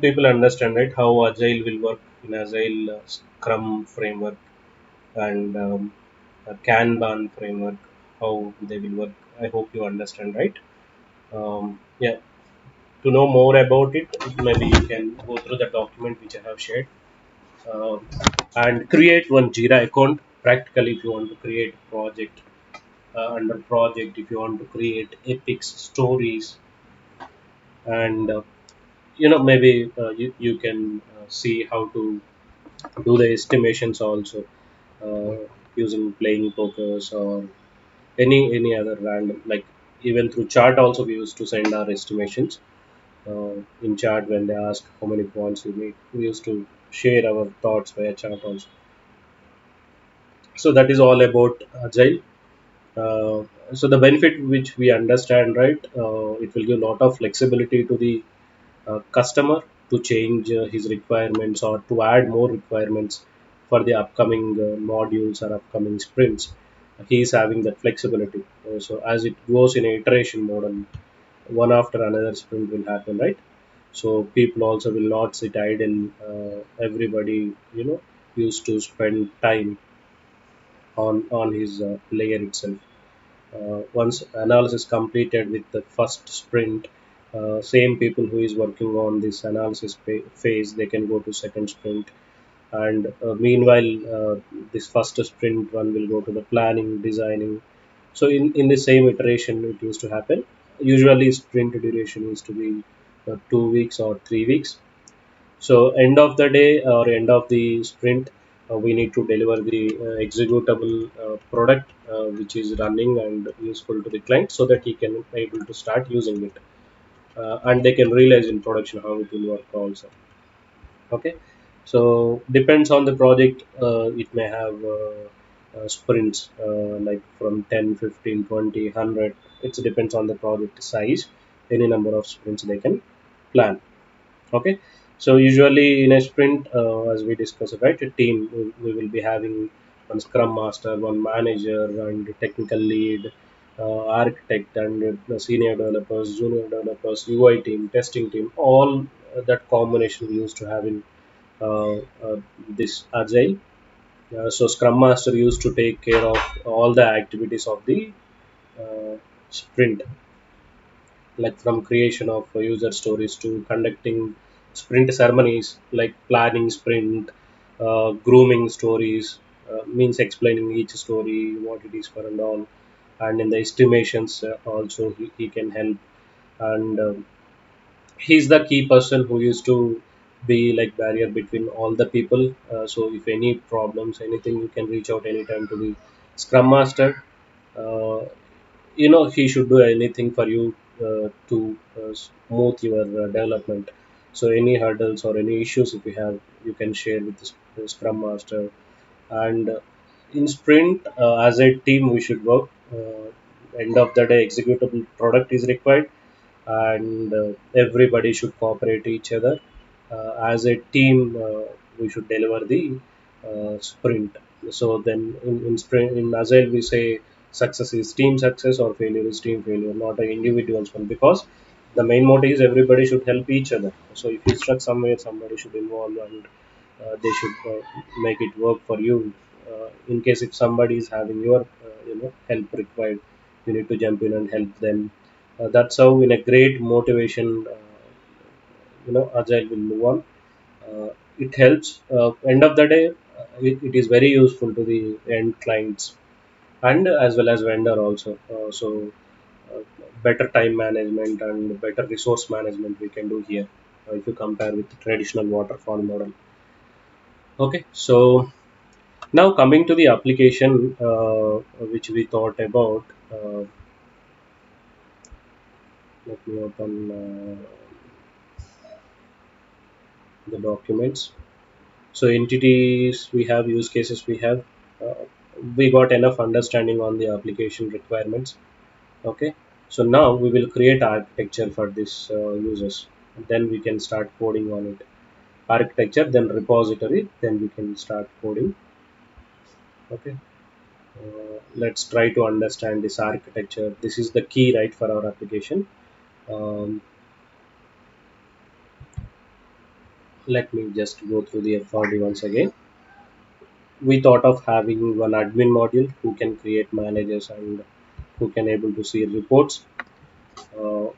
people understand right how agile will work in agile scrum framework and a kanban framework, how they will work. I hope you understand, right? Yeah, to know more about it, maybe you can go through the document which I have shared, um, and create one Jira account. Practically, if you want to create project, under project, if you want to create epics stories, and maybe you can see how to do the estimations also, uh, using playing pokers or any other random, like even through chart also we used to send our estimations. In chart, when they ask how many points we make, we used to share our thoughts via chat also. So that is all about agile. uh, so the benefit which we understand, right, it will give a lot of flexibility to the customer to change his requirements or to add more requirements for the upcoming modules or upcoming sprints. He is having that flexibility. So as it goes in a iteration model, one after another sprint will happen, right? So people also will not sit idle. Everybody, used to spend time on his layer itself. Once analysis completed with the first sprint, same people who is working on this analysis phase, they can go to second sprint. And meanwhile, this first sprint one will go to the planning, designing. So in the same iteration, it used to happen. Usually, sprint duration used to be 2 weeks or 3 weeks. So end of the day or end of the sprint, we need to deliver the executable product which is running and useful to the client, so that he can able to start using it, and they can realize in production how it will work also. Okay, so depends on the project. It may have sprints like from 10, 15, 20, 100. It depends on the project size. Any number of sprints they can plan. Okay, so usually in a sprint, as we discussed, right, a team, we will be having one scrum master, one manager, and technical lead, architect, and senior developers, junior developers, UI team, testing team. All that combination we used to have in uh, uh, this agile. So scrum master used to take care of all the activities of the uh, sprint, like from creation of user stories to conducting sprint ceremonies, like planning sprint, grooming stories, means explaining each story, what it is for and all. And in the estimations, also he can help. And he's the key person who used to be like barrier between all the people. So if any problems, anything, you can reach out anytime to the scrum master. uh, he should do anything for you to smooth your development. So any hurdles or any issues if you have, you can share with the scrum master. And in sprint, as a team we should work. End of the day, executable product is required, and everybody should cooperate each other. As a team, we should deliver the sprint. So then in sprint, in agile, we say success is team success or failure is team failure, not an individual's one, because the main motive is everybody should help each other. So if you stuck somewhere, somebody should involve, and they should make it work for you. In case if somebody is having your help required, you need to jump in and help them. That's how in a great motivation, agile will move on. It helps, end of the day, it is very useful to the end clients, and as well as vendor also. Uh, better time management and better resource management we can do here, if you compare with the traditional waterfall model. Okay, so now coming to the application, which we thought about. Let me open the documents. So entities we have, use cases we have. Uh, we got enough understanding on the application requirements. Okay, so now we will create architecture for this users. Then we can start coding on it. Architecture, then repository, then we can start coding. Okay, let's try to understand this architecture. This is the key, right, for our application. Um, Let me just go through the FRD once again. We thought of having one admin module who can create managers and who can able to see reports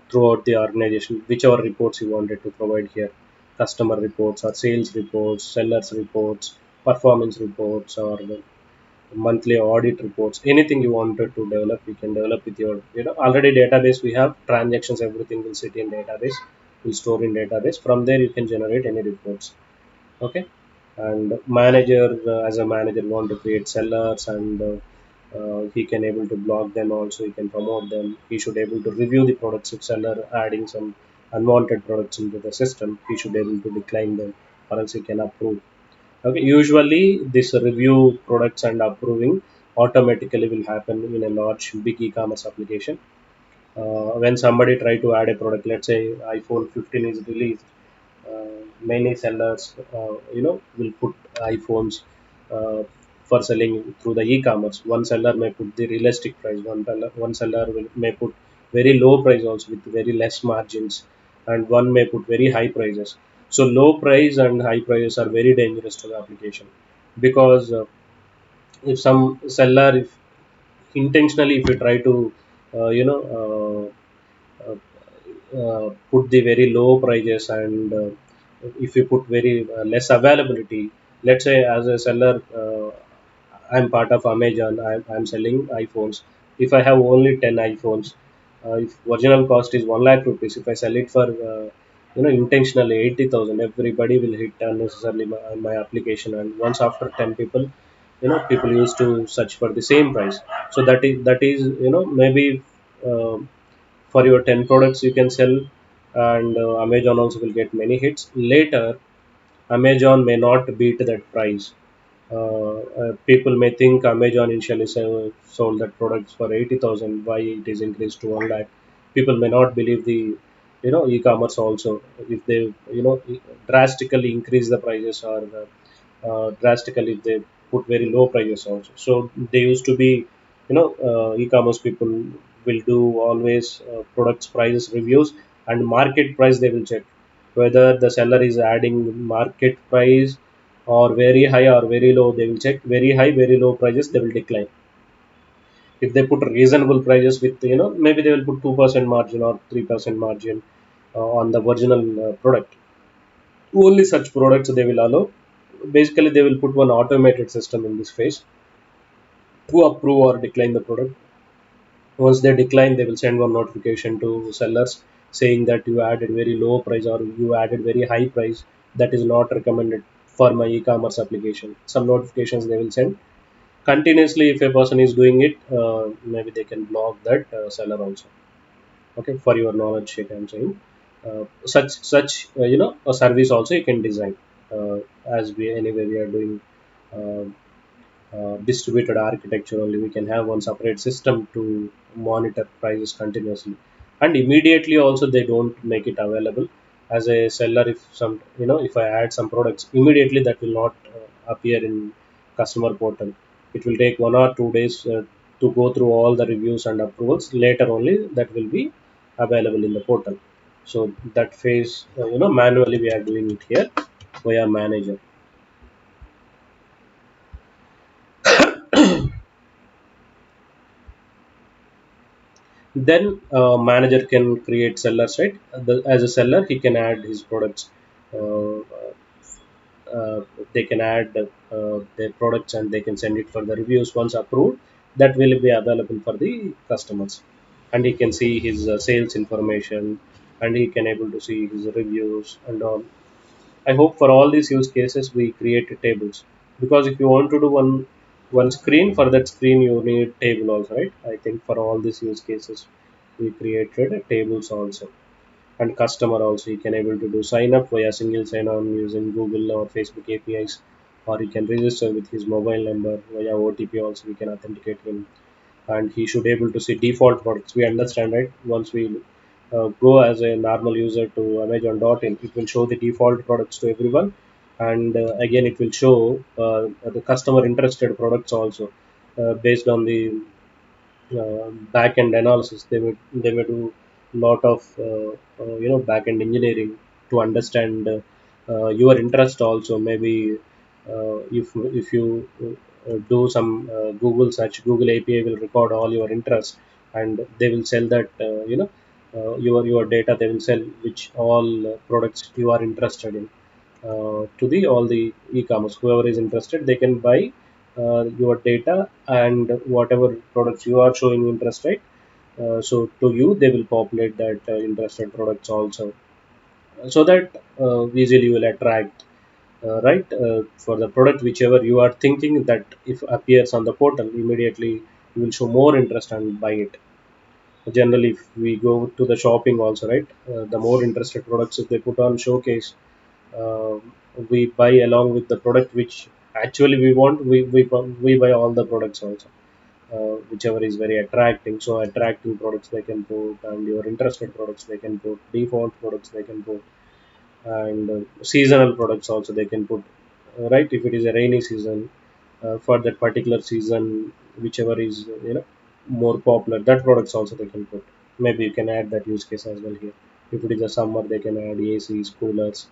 throughout the organization, whichever reports you wanted to provide here, customer reports or sales reports, sellers reports, performance reports, or the monthly audit reports, anything you wanted to develop, we can develop with your, already database we have, transactions, everything will sit in database, will store in database. From there you can generate any reports. Okay. And manager, as a manager want to create sellers, and he can able to block them also, he can promote them, he should able to review the products. If seller adding some unwanted products into the system, he should able to decline them, or else he can approve. Okay, usually this review products and approving automatically will happen in a large big e-commerce application. When somebody try to add a product, let's say iPhone 15 is released, many sellers will put iPhones uh, for selling through the e-commerce. One seller may put the realistic price, one seller may put very low price also with very less margins, and one may put very high prices. So low price and high prices are very dangerous to the application, because if some seller, if intentionally, if you try to uh, you know put the very low prices, and if you put very less availability. Let's say as a seller, I'm part of Amazon, I'm selling iPhones. If I have only 10 iPhones, if original cost is 1 lakh rupees, if I sell it for intentionally 80,000, everybody will hit unnecessarily my application. And once after 10 people, people used to search for the same price. So that is maybe uh, for your 10 products you can sell, and Amazon also will get many hits. Later Amazon may not beat that price. People may think Amazon initially sold that products for 80,000, why it is increased to 1 lakh. People may not believe the e-commerce also. If they drastically increase the prices, or drastically they put very low prices also. So they used to be, e-commerce people will do always products prices reviews, and market price they will check whether the seller is adding market price or very high or very low. They will check very high, very low prices, they will decline. If they put reasonable prices with, maybe they will put 2% margin or 3% margin on the original product. Only such products they will allow. Basically they will put one automated system in this phase to approve or decline the product. Once they decline, they will send one notification to sellers saying that you added very low price or you added very high price, that is not recommended for my e-commerce application. Some notifications they will send continuously. If a person is doing it, maybe they can block that seller also. Okay, for your knowledge sake, I'm saying. Such a service also you can design, as we anyway we are doing uh, distributed architecture only. We can have one separate system to monitor prices continuously, and immediately also they don't make it available as a seller. If some, if I add some products immediately, that will not appear in customer portal. It will take 1 or 2 days to go through all the reviews and approvals. Later only that will be available in the portal. So that phase, manually we are doing it here via manager. Then manager can create sellers, right? As a seller, he can add his products. Uh, uh, they can add their products, and they can send it for the reviews. Once approved, that will be available for the customers, and he can see his sales information, and he can able to see his reviews and all. I hope for all these use cases we create tables, because if you want to do one screen, for that screen you need table also, right? I think for all these use cases we created tables also. And customer also, you can able to do sign up via single sign on using Google or Facebook APIs, or he can register with his mobile number via OTP also, we can authenticate him. And he should able to see default products. We understand, right? Once we go as a normal user to Amazon.in, it will show the default products to everyone. And again it will show the customer interested products also, based on the back end analysis. They may do lot of back end engineering to understand your interest also. Maybe if you do some Google search, Google API will record all your interest, and they will sell that, your data. They will sell which all products you are interested in, to the all the e-commerce. Whoever is interested, they can buy your data, and whatever products you are showing interest, right? So to you they will populate that interested products also, so that easily you will attract, right, for the product whichever you are thinking that if appears on the portal, immediately you will show more interest and buy it. Generally if we go to the shopping also, right, the more interested products if they put on showcase, uh, we buy along with the product which actually we want. We buy all the products also, whichever is very attracting. So attracting products they can put, and your interested products they can put, default products they can put, and seasonal products also they can put, right? If it is a rainy season, for that particular season, whichever is more popular, that products also they can put. Maybe you can add that use case as well here. If it is a summer, they can add ACs, coolers.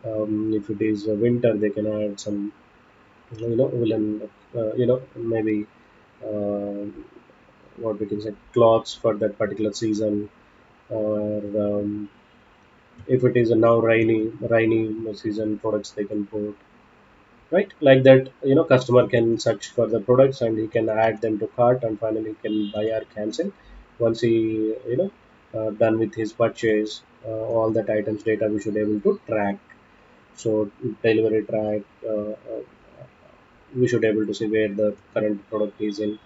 If it is a winter, they can add some, woolen, maybe uh, what we can say, cloths for that particular season. Or if it is a now rainy season, products they can put, right, like that. Customer can search for the products and he can add them to cart, and finally can buy or cancel once he done with his purchase. All that items data we should able to track. So delivery track, we should able to see where the current product is in,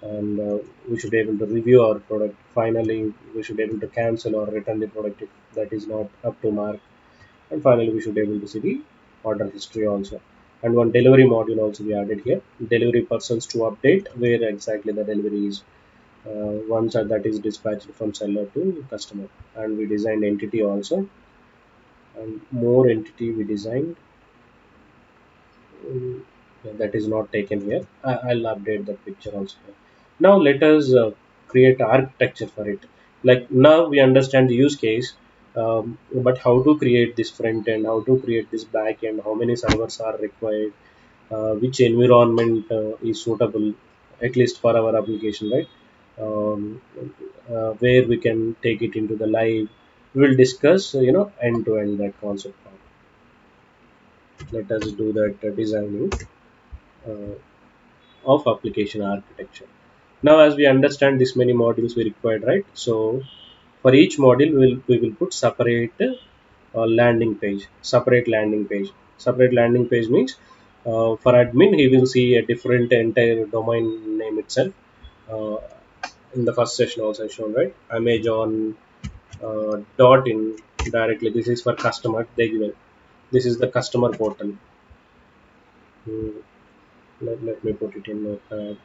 and we should able to review our product. Finally we should able to cancel or return the product if that is not up to mark. And finally we should able to see the order history also. And one delivery module also we added here, delivery persons to update where exactly the delivery is, once that is dispatched from seller to customer. And we designed entity also, and more entity we designed. Yeah, that is not taken here. I'll update that picture also here. Now let us create architecture for it. Like now we understand the use case, but how to create this front end, how to create this back end, how many servers are required, which environment is suitable, at least for our application, right? Um, where we can take it into the live. We'll discuss, end to end that concept. Let us do that designing. Uh, of application architecture. Now, as we understand this many modules we required, right? So, for each module, we will put separate landing page. Separate landing page. Separate landing page means, for admin, he will see a different entire domain name itself. Uh, in the first session, also shown, right? Amazon dot in directly. This is for customer. They given. This is the customer portal. Hmm, let me put it in notepad.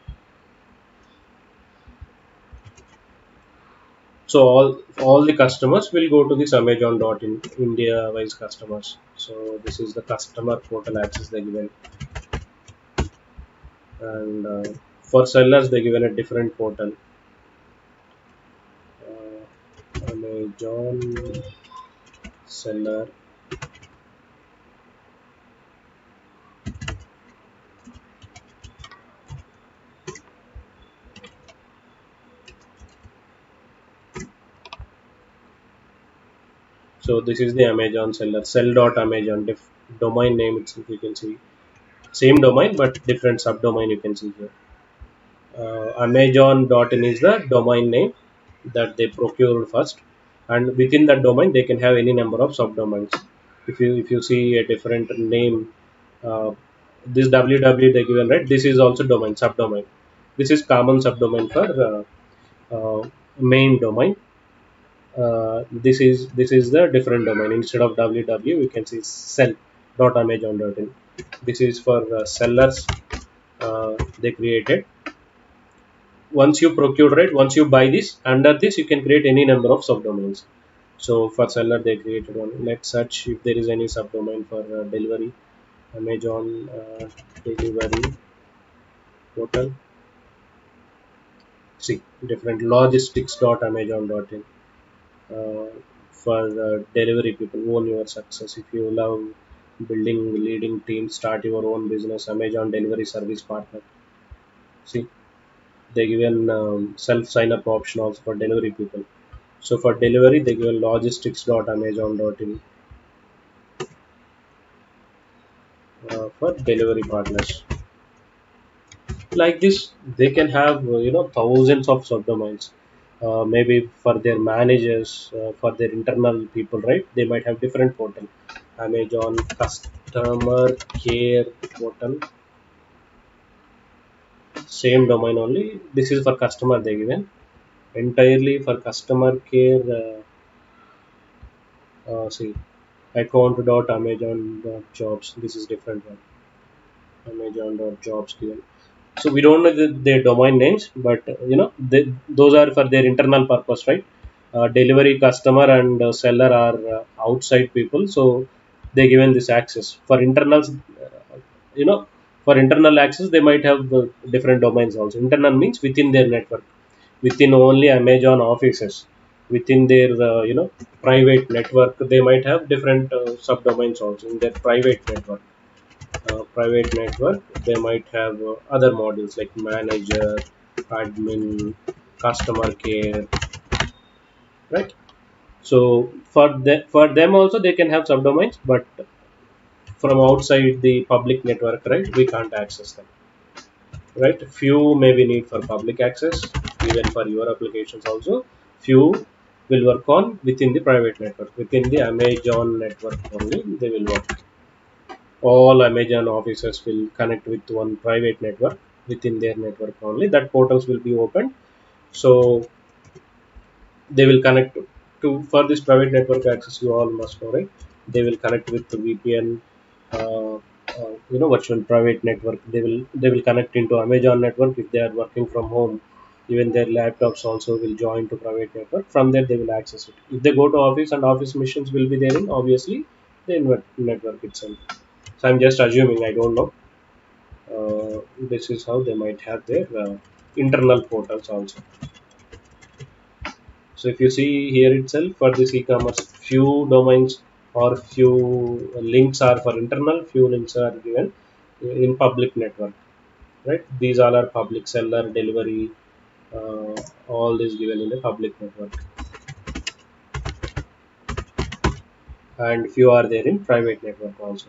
So all the customers will go to this Amazon dot in India wise customers. So this is the customer portal access they given, and for sellers they given a different portal. Amazon seller. So this is the Amazon seller. Sell dot Amazon domain name itself you can see. Same domain but different subdomain you can see here. Amazon.in is the domain name that they procured first, and within that domain they can have any number of subdomains. If you see a different name, uh, this www they given, right, this is also domain subdomain. This is common subdomain for main domain. This is the different domain. Instead of www we can see sell.amazon.in. This is for sellers, they created. Once you procure, right, once you buy this, under this you can create any number of subdomains. So for seller they created one. Let's search if there is any subdomain for delivery. Amazon delivery portal. See, different logistics.amazon.in, uh, for delivery people. Own your success. If you love building leading team, start your own business, Amazon delivery service partner. See, they given self sign up option also for delivery people. So for delivery, they give logistics.amazon.in for delivery partners. Like this, they can have thousands of subdomains. Maybe for their managers, for their internal people, right? They might have different portal. Amazon customer care portal, same domain only. This is for customer they given entirely for customer care. See, account.amazon.jobs. This is different one. Amazon.jobs given. So we don't know their domain names, but those are for their internal purpose, right? Delivery customer and seller are outside people, so they given this access for internals. You know, for internal access, they might have different domains also. Internal means within their network, within only Amazon offices, within their private network, they might have different subdomains also in their private network. They might have other modules like manager, admin, customer care, right? So for them also they can have subdomains, but from outside the public network, right, we can't access them, right? Few maybe need for public access, even for your applications also. Few will work on within the private network, within the Amazon network only they will work. All Amazon offices will connect with one private network within their network only. That portals will be open. So they will connect to for this private network access. You all must know, right? They will connect with the VPN, virtual private network. They will connect into Amazon network if they are working from home. Even their laptops also will join to private network. From there they will access it. If they go to office and office missions will be there in obviously the network itself. So I'm just assuming. I don't know. This is how they might have their internal portals also. So if you see here itself for this e-commerce, few domains or few links are for internal, few links are given in public network, right? These all are public seller, delivery, all this given in the public network, and few are there in private network also.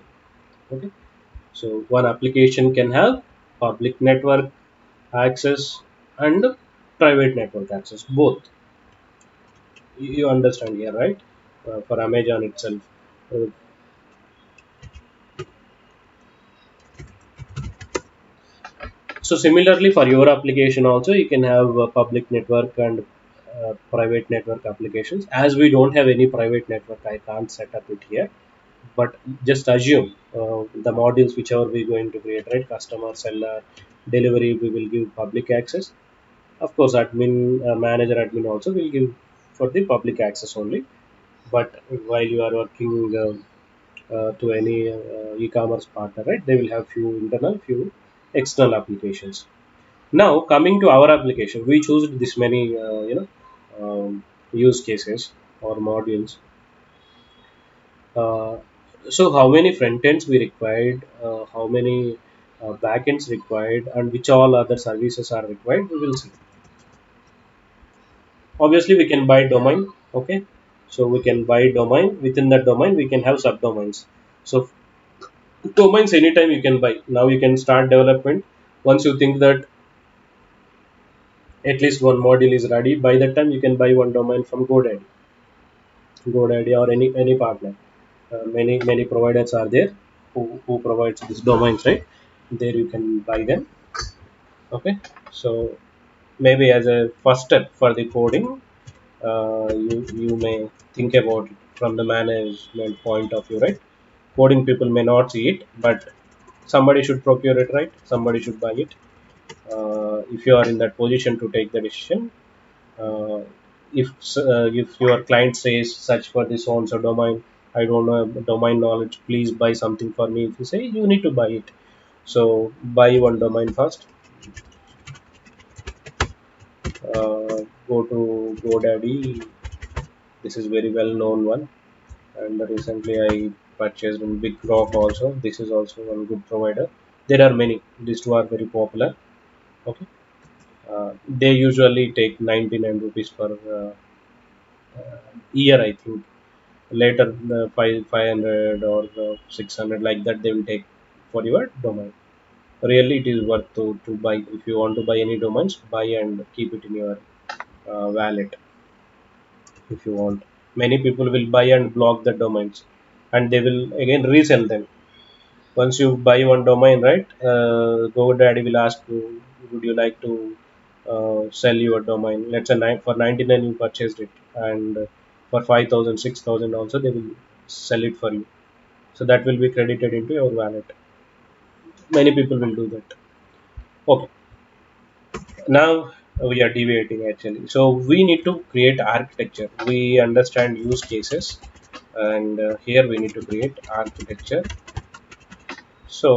Okay, so one application can have public network access and private network access both. You understand here, right? For Amazon itself. So similarly for your application also, you can have a public network and private network applications. As we don't have any private network, I can't set up it here. But just assume the modules whichever we're going to create, right? Customer, seller, delivery, we will give public access. Of course, admin, manager, admin also will give for the public access only. But while you are working to any e-commerce partner, right? They will have few internal, few external applications. Now coming to our application, we choose this many use cases or modules. Uh, so how many front ends we required, how many back ends required, and which all other services are required, we will see. Obviously, we can buy domain. Okay, so we can buy domain. Within that domain, we can have subdomains. So domains anytime you can buy. Now you can start development. Once you think that at least one module is ready, by that time you can buy one domain from GoDaddy or any partner. Many providers are there who provides these domains, right? There you can buy them. Okay, so maybe as a first step for the coding, you may think about it from the management point of view, right? Coding people may not see it, but somebody should procure it, right? Somebody should buy it. If you are in that position to take the decision, uh, if your client says search for this on so domain, I don't know domain knowledge, please buy something for me. If you say, you need to buy it. So buy one domain first. Go to GoDaddy. This is very well known one, and recently I purchased in Big Rock also. This is also one good provider. There are many. These two are very popular. Okay. They usually take 99 rupees per year, I think. Later, five hundred or 600 like that they will take for your domain. Really, it is worth to buy. If you want to buy any domains, buy and keep it in your wallet if you want. Many people will buy and block the domains, and they will again resell them. Once you buy one domain, right? GoDaddy will ask you, would you like to sell your domain? Let's say for 99 you purchased it, and for 5,000, 6,000 also they will sell it for you. So that will be credited into your wallet. Many people will do that. Okay, now we are deviating actually. So we need to create architecture. We understand use cases, and here we need to create architecture. So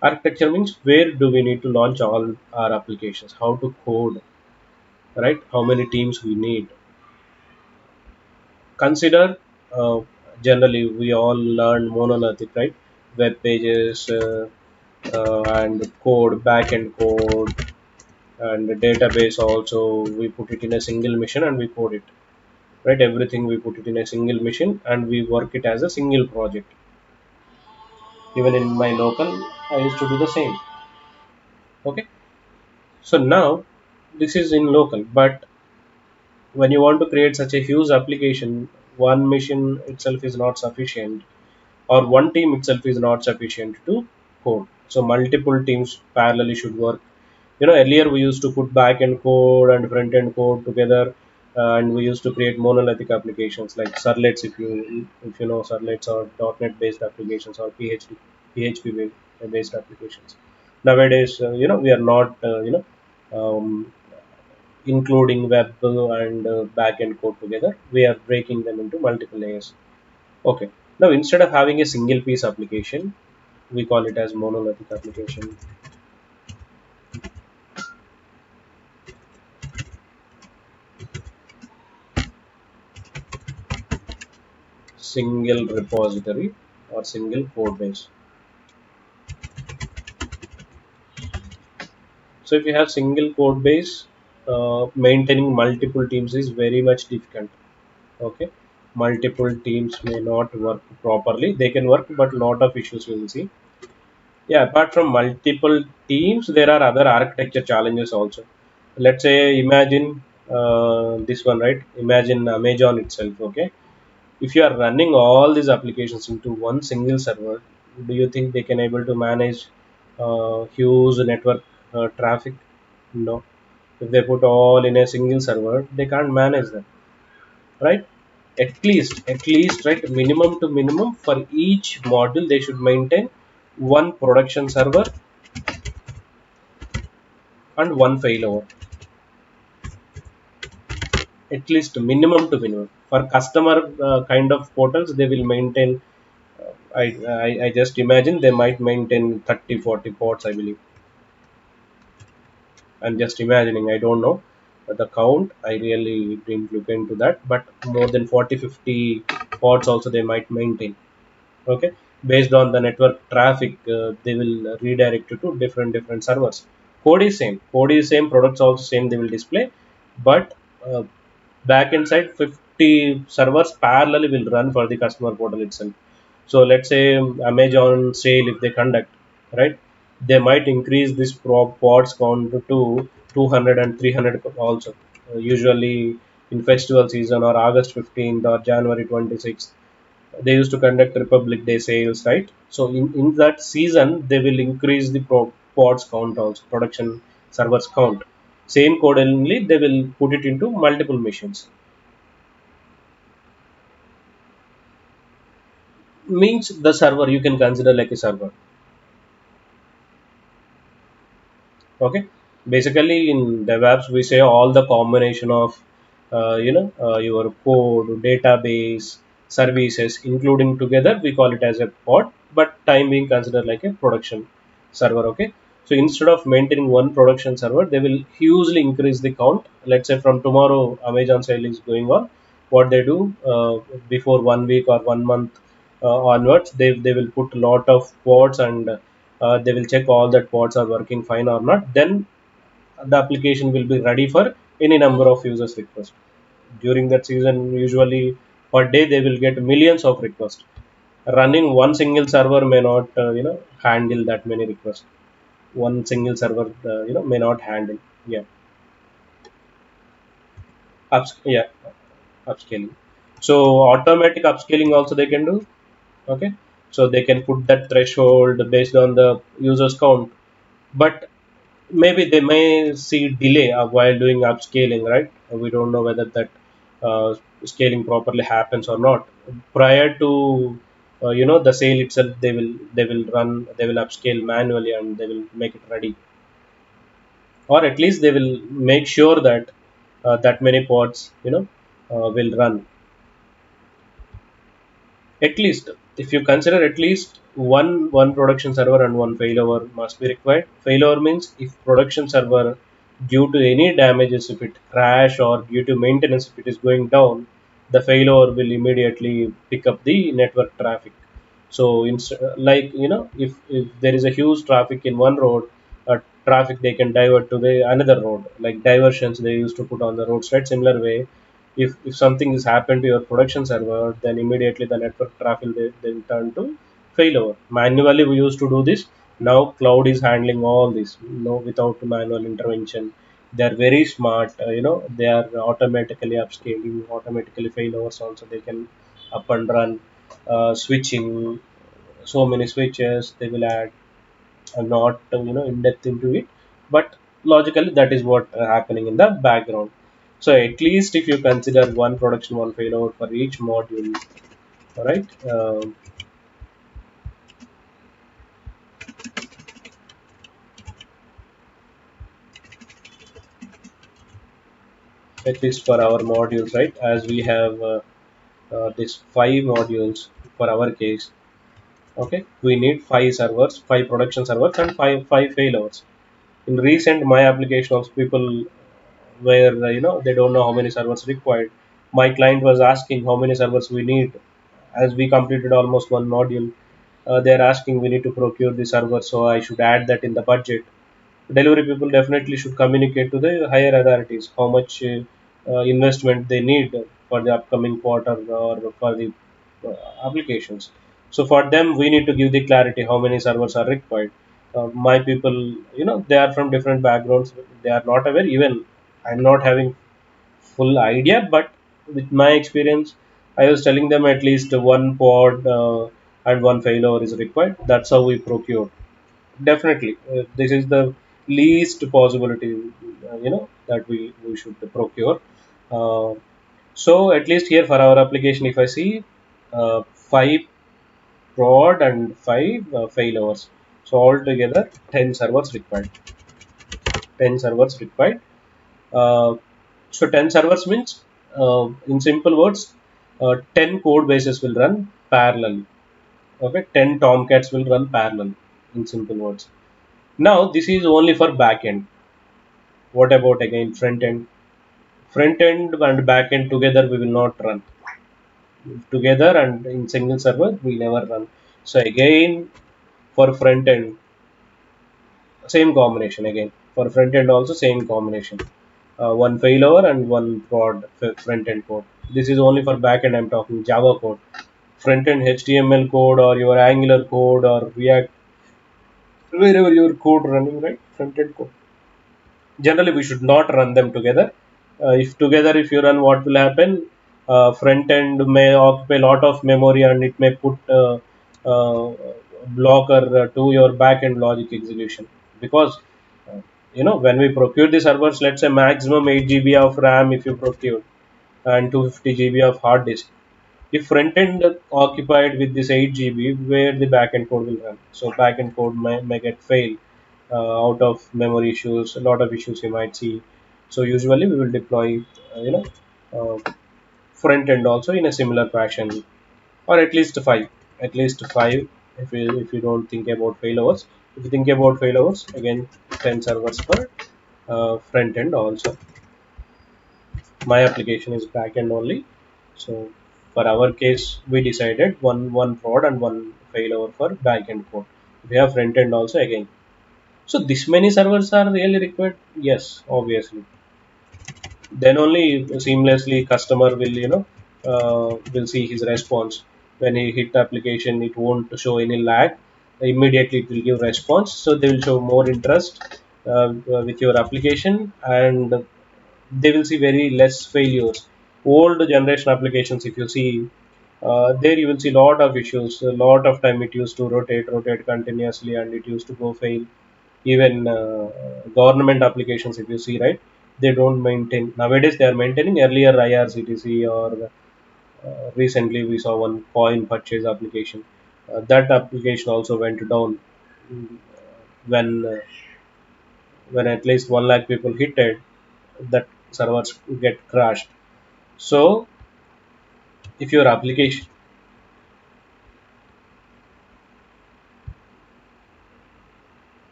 architecture means where do we need to launch all our applications, how to code, right? How many teams we need. Consider uh, generally we all learn monolithic, right? Web pages and code, backend code, and the database also. We put it in a single machine and we code it, right? Everything we put it in a single machine and we work it as a single project. Even in my local, I used to do the same. Okay, so now this is in local, but when you want to create such a huge application, one machine itself is not sufficient, or one team itself is not sufficient to code. So multiple teams parallelly should work. Earlier we used to put back end code and front end code together, and we used to create monolithic applications like servlets. If you know servlets or .NET based applications or PHP based applications. Nowadays, we are not including web and backend code together. We are breaking them into multiple layers. Okay. Now instead of having a single piece application, we call it as monolithic application, single repository or single code base. So if you have single code base, maintaining multiple teams is very much difficult. Okay. Multiple teams may not work properly. They can work, but lot of issues we will see. Yeah, apart from multiple teams, there are other architecture challenges also. Let's say, imagine this one, right? Imagine Amazon itself, okay? If you are running all these applications into one single server, do you think they can able to manage huge network traffic? No. If they put all in a single server, they can't manage them, right? At least, right? Minimum to minimum for each module, they should maintain one production server and one failover. At least minimum to minimum for customer kind of portals, they will maintain. I just imagine they might maintain 30-40 ports, I believe. I'm just imagining, I don't know the count. I really didn't look into that, but more than 40-50 ports also they might maintain. Okay, based on the network traffic, they will redirect it to different servers. Code is same, products also same, they will display. But back inside 50 servers parallelly will run for the customer portal itself. So let's say Amazon sale, if they conduct, right, they might increase this pods count to 200 and 300 also. Usually in festival season or August 15th or January 26th, they used to conduct Republic Day sales, right? So in that season, they will increase the pods count also, production servers count. Same code only, they will put it into multiple machines. Means the server you can consider like a server. Okay, basically in DevOps we say all the combination of your code, database, services including together, we call it as a pod, but time being considered like a production server. Okay, so instead of maintaining one production server, they will hugely increase the count. Let's say from tomorrow Amazon sale is going on, what they do before 1 week or 1 month, onwards, they will put a lot of pods, and they will check all that pods are working fine or not. Then the application will be ready for any number of users requests. During that season, usually per day they will get millions of requests. Running one single server may not handle that many requests. One single server may not handle. Yeah. Yeah, upscaling. So automatic upscaling also they can do. Okay, so they can put that threshold based on the users count, but maybe they may see delay while doing upscaling, right? We don't know whether that uh, scaling properly happens or not. Prior to the sale itself, they will upscale manually, and they will make it ready, or at least they will make sure that that many pods will run. At least, if you consider, at least one production server and one failover must be required. Failover means if production server, due to any damages, if it crash or due to maintenance, if it is going down, the failover will immediately pick up the network traffic. So, like if there is a huge traffic in one road, traffic they can divert to the another road, like diversions they used to put on the roads, right? Similar way, if something has happened to your production server, then immediately the network traffic they will turn to failover. Manually we used to do this. Now cloud is handling all this, without manual intervention. They are very smart. They are automatically upscaling, automatically failovers also they can up and run. Switching, so many switches they will add, not in depth into it, but logically that is what happening in the background. So at least if you consider one production, one failover for each module, right? At least for our modules, right? As we have this five modules for our case. Okay, we need five servers, five production servers, and five failovers. In recent my application also, people where they don't know how many servers required. My client was asking how many servers we need. As we completed almost one module, they're asking we need to procure the server, so I should add that in the budget. Delivery people definitely should communicate to the higher authorities how much investment they need for the upcoming quarter or for the uh, applications. So for them, we need to give the clarity how many servers are required. My people, they are from different backgrounds. They are not aware. Even I'm not having full idea, but with my experience, I was telling them at least one pod and one failover is required. That's how we procure. Definitely, this is the least possibility, that we should procure. Uh, so at least here for our application, if I see five prod and five failovers, so altogether 10 servers required. 10 servers required. Uh, so 10 servers means, in simple words, 10 code bases will run parallel. Okay, 10 Tomcats will run parallel. In simple words. Now this is only for backend. What about again front end? Front end and back end together we will not run together, and in single server we never run. So again, for front end, same combination again. For front end also same combination. One failover and one prod front end code. This is only for back end. I'm talking Java code. Front end HTML code or your Angular code or React, wherever your code running, right? Front end code. Generally we should not run them together. If together, if you run, what will happen? Front end may occupy a lot of memory, and it may put uh, blocker to your back end logic execution. Because uh, when we procure the servers, let's say maximum 8 GB of RAM if you procure, and 250 GB of hard disk. If front end occupied with this 8 GB, where the backend code will run? So backend code may get fail out of memory issues, a lot of issues you might see. So usually we will deploy, front end also in a similar fashion, or at least five. If you don't think about failovers, if you think about failovers, again 10 servers per front end also. My application is back end only, so For our case, we decided one prod and one failover for backend code. We have front end also again. So this many servers are really required. Yes, obviously. Then only seamlessly customer will will see his response. When he hit the application, it won't show any lag. Immediately it will give response, so they will show more interest with your application, and they will see very less failures. Old generation applications, if you see, there you will see lot of issues. A lot of time it used to rotate continuously, and it used to go fail. Even government applications, if you see, right, they don't maintain. Nowadays they are maintaining. Earlier IRCTC, or recently we saw one coin purchase application, that application also went down, mm, when when at least 1 lakh people hit it, that servers get crashed. So if your application,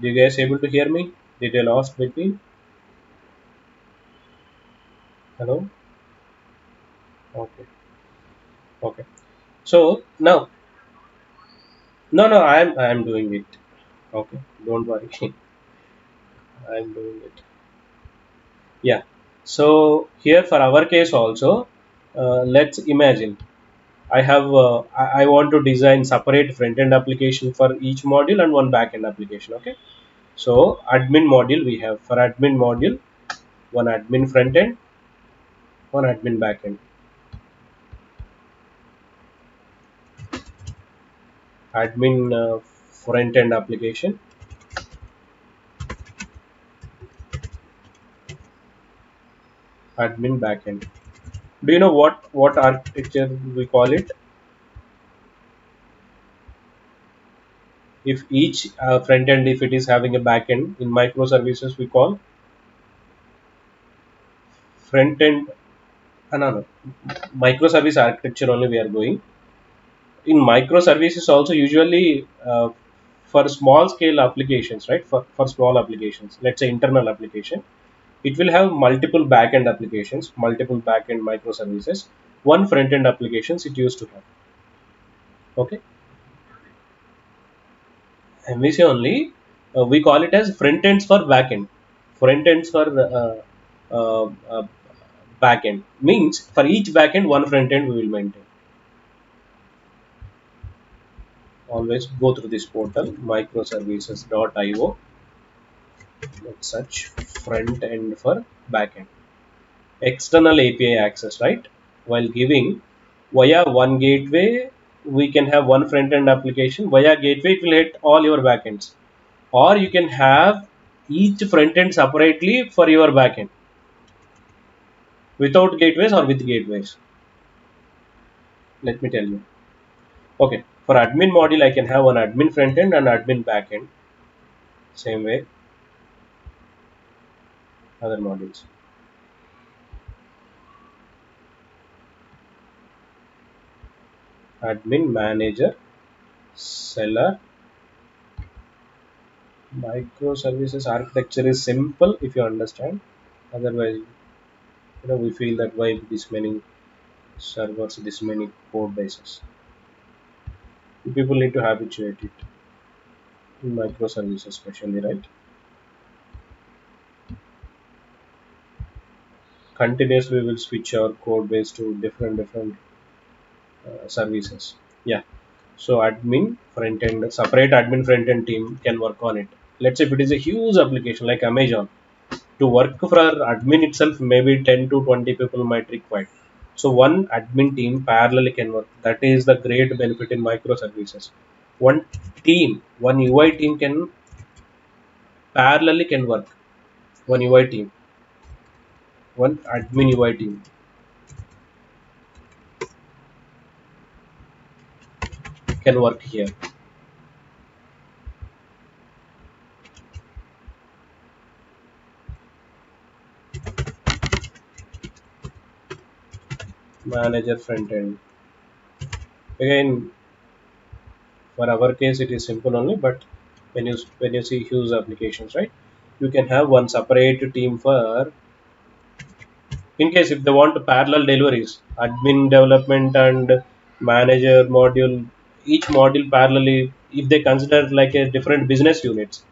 do you guys able to hear me? Did I lost between? Hello? Okay. Okay. So now, no, no, I am doing it. Okay, don't worry. I'm doing it. Yeah. So here for our case also, let's imagine I want to design separate front end application for each module and one back end application. Okay. So admin module, we have for admin module one admin front end, one admin back end. Admin front end application, admin back end. Do you know what architecture we call it? If each front end, if it is having a back end in microservices, we call front end. No, no, microservice architecture only we are going. In microservices also, usually for small scale applications, right, for small applications, let's say internal application, it will have multiple backend applications, multiple backend microservices, one front end applications it used to have. Okay. And we say only, we call it as front ends for backend. Front ends for backend means for each backend one front end we will maintain. Always go through this portal microservices.io. Let's search front end for backend. External API access, right? While giving via one gateway, we can have one front end application. Via gateway, it will hit all your backends. Or you can have each front end separately for your backend without gateways or with gateways. Let me tell you. Okay, for admin module, I can have one admin front end and admin backend. Same way, other modules. Admin manager, seller, microservices architecture is simple if you understand. Otherwise, we feel that why this many servers, this many code bases. People need to habituate it in microservices, especially, right? Continuously, we will switch our code base to different services. Yeah. So admin front end, separate admin front end team can work on it. Let's say if it is a huge application like Amazon, to work for admin itself, maybe 10 to 20 people might require. So one admin team parallelly can work. That is the great benefit in microservices. One team, one UI team can parallelly can work. One UI team, one admin UI team can work here. Manager front end. Again, for our case, it is simple only. But when you see huge applications, right, you can have one separate team for In case if they want to parallel deliveries, admin development and manager module, each module parallelly, if they consider like a different business units,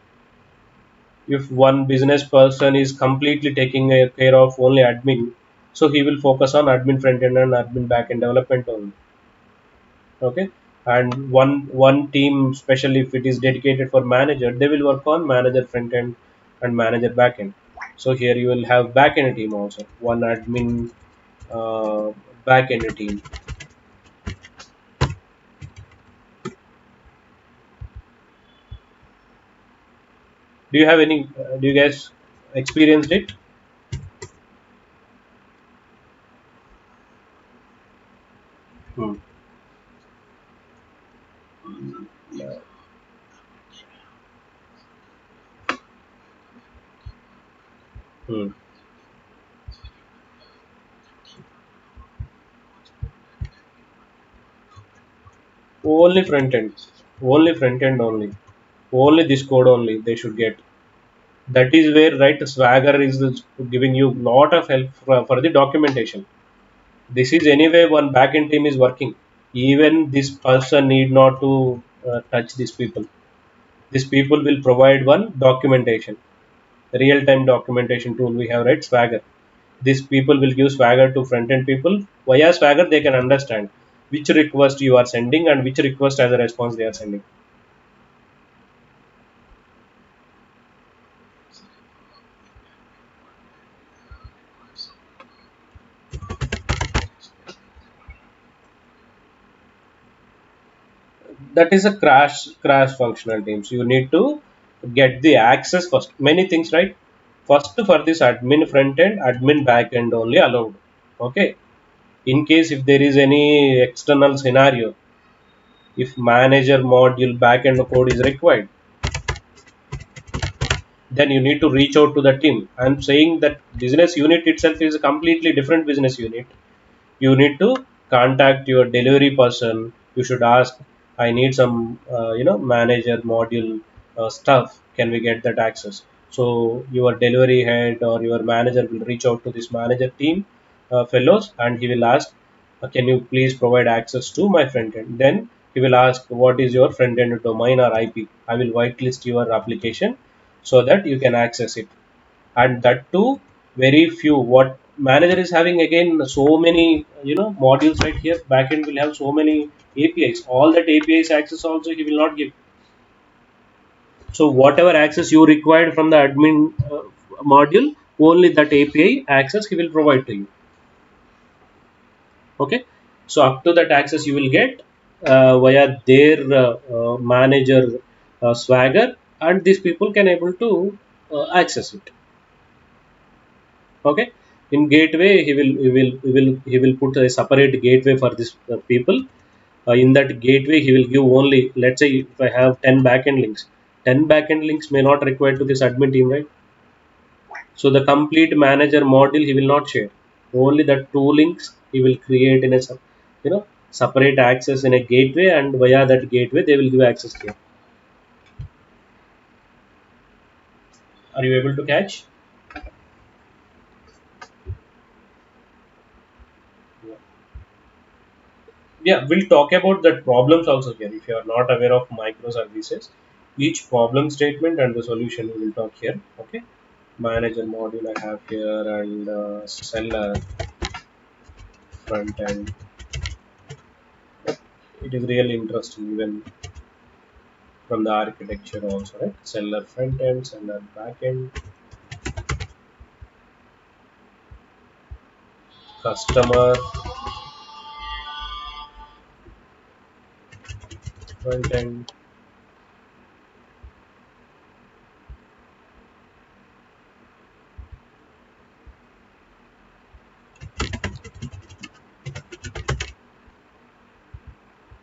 if one business person is completely taking care of only admin, so he will focus on admin front end and admin back end development only. Okay. And one team, especially if it is dedicated for manager, they will work on manager front end and manager back end. So here you will have back end team also, one admin uh, back end team. Do you have any do you guys experienced it? Hmm. Yeah. Hmm. Only front end, only front end only, only this code only they should get. That is where, right, Swagger is giving you lot of help for the documentation. This is anyway one backend team is working. Even this person need not to touch these people. These people will provide one documentation, real-time documentation tool we have, right? Swagger. These people will give Swagger to front-end people. Via Swagger, they can understand which request you are sending and which request as a response they are sending. That is a crash functional teams. You need to get the access first, many things, right? First, for this admin front end, admin back end only allowed. Okay. In case if there is any external scenario, if manager module back end code is required, then you need to reach out to the team. I'm saying that business unit itself is a completely different business unit. You need to contact your delivery person. You should ask, I need some manager module stuff, can we get that access? So your delivery head or your manager will reach out to this manager team fellows, and he will ask, can you please provide access to my front end? Then he will ask, what is your front end domain or IP? I will whitelist your application so that you can access it. And that too, very few. What manager is having, again, so many modules right here, backend will have so many APIs. All that APIs access also he will not give. So whatever access you required from the admin module, only that API access he will provide to you. Okay. So up to that access you will get via their manager Swagger, and these people can able to access it. Okay. In gateway, he will put a separate gateway for this people. In that gateway he will give only, let's say if I have 10 backend links, 10 backend links may not require to this admin team, right? So the complete manager module he will not share. Only the two links he will create in a separate access in a gateway, and via that gateway they will give access to you. Are you able to catch? Yeah, we'll talk about that problems also here. If you are not aware of microservices, each problem statement and the solution we will talk here. Okay. Manager module I have here, and seller front end. It is really interesting even from the architecture also, right? Seller front end, seller back end, customer front end.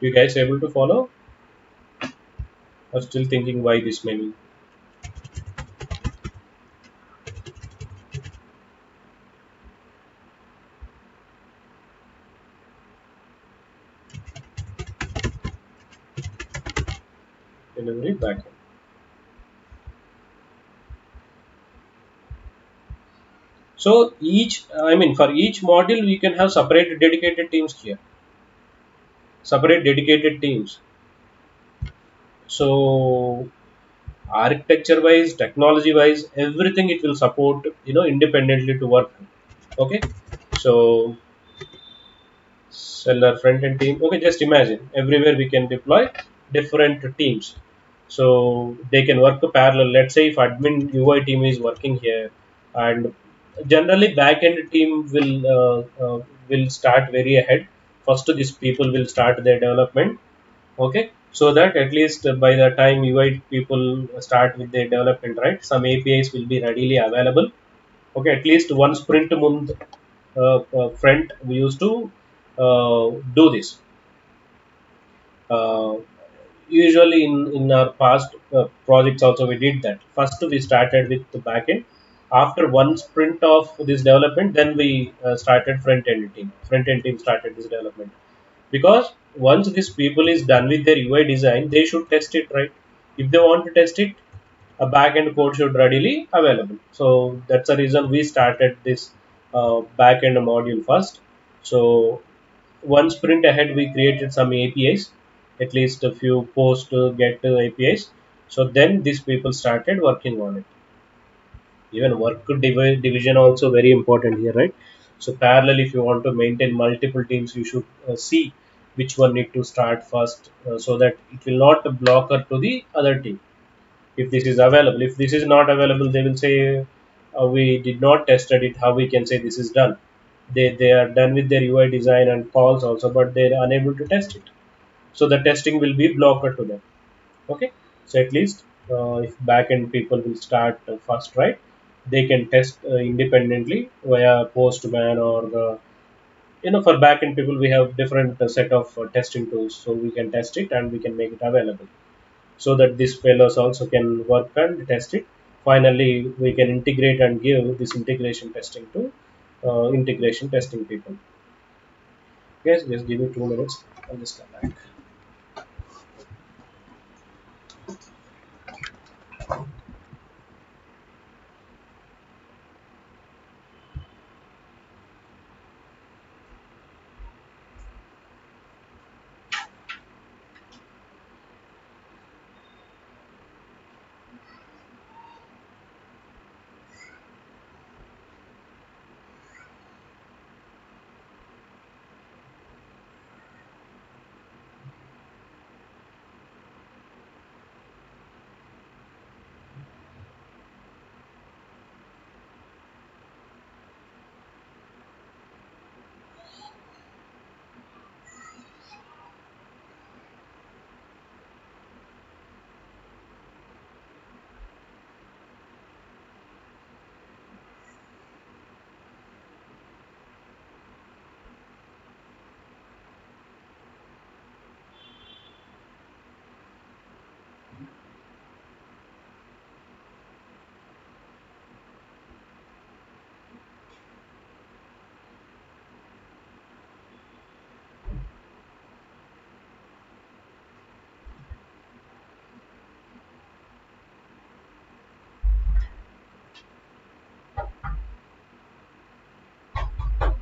You guys able to follow, or still thinking why this many? Delivery back end. So each, I mean, for each module we can have separate dedicated teams here, separate dedicated teams. So architecture wise, technology wise, everything it will support, independently to work. Okay. So seller front end team, okay, just imagine everywhere we can deploy different teams, so they can work parallel. Let's say if admin UI team is working here, and generally back end team will start very ahead. First these people will start their development. Okay, so that at least by the time UI people start with their development, right, some APIs will be readily available. Okay, at least one sprint month front we used to do this. uh, Usually in our past projects also we did that. First we started with the backend. After one sprint of this development, then we started front end team started this development. Because once these people is done with their UI design, they should test it, right? If they want to test it, a backend code should readily available. So that's the reason we started this backend module first. So one sprint ahead we created some APIs, at least a few post get APIs. So then these people started working on it. Even work division also very important here, right? So parallel, if you want to maintain multiple teams, you should see which one need to start first, so that it will not blocker to the other team. If this is available, if this is not available, they will say, we did not tested it, how we can say this is done. They are done with their UI design and calls also, but they are unable to test it. So the testing will be blocker to them. Okay, so at least if backend people will start first, right, they can test independently via postman or for backend people we have different set of testing tools, so we can test it and we can make it available, so that these fellows also can work and test it. Finally we can integrate and give this integration testing to integration testing people. Yes, just give me 2 minutes, I'll just come back.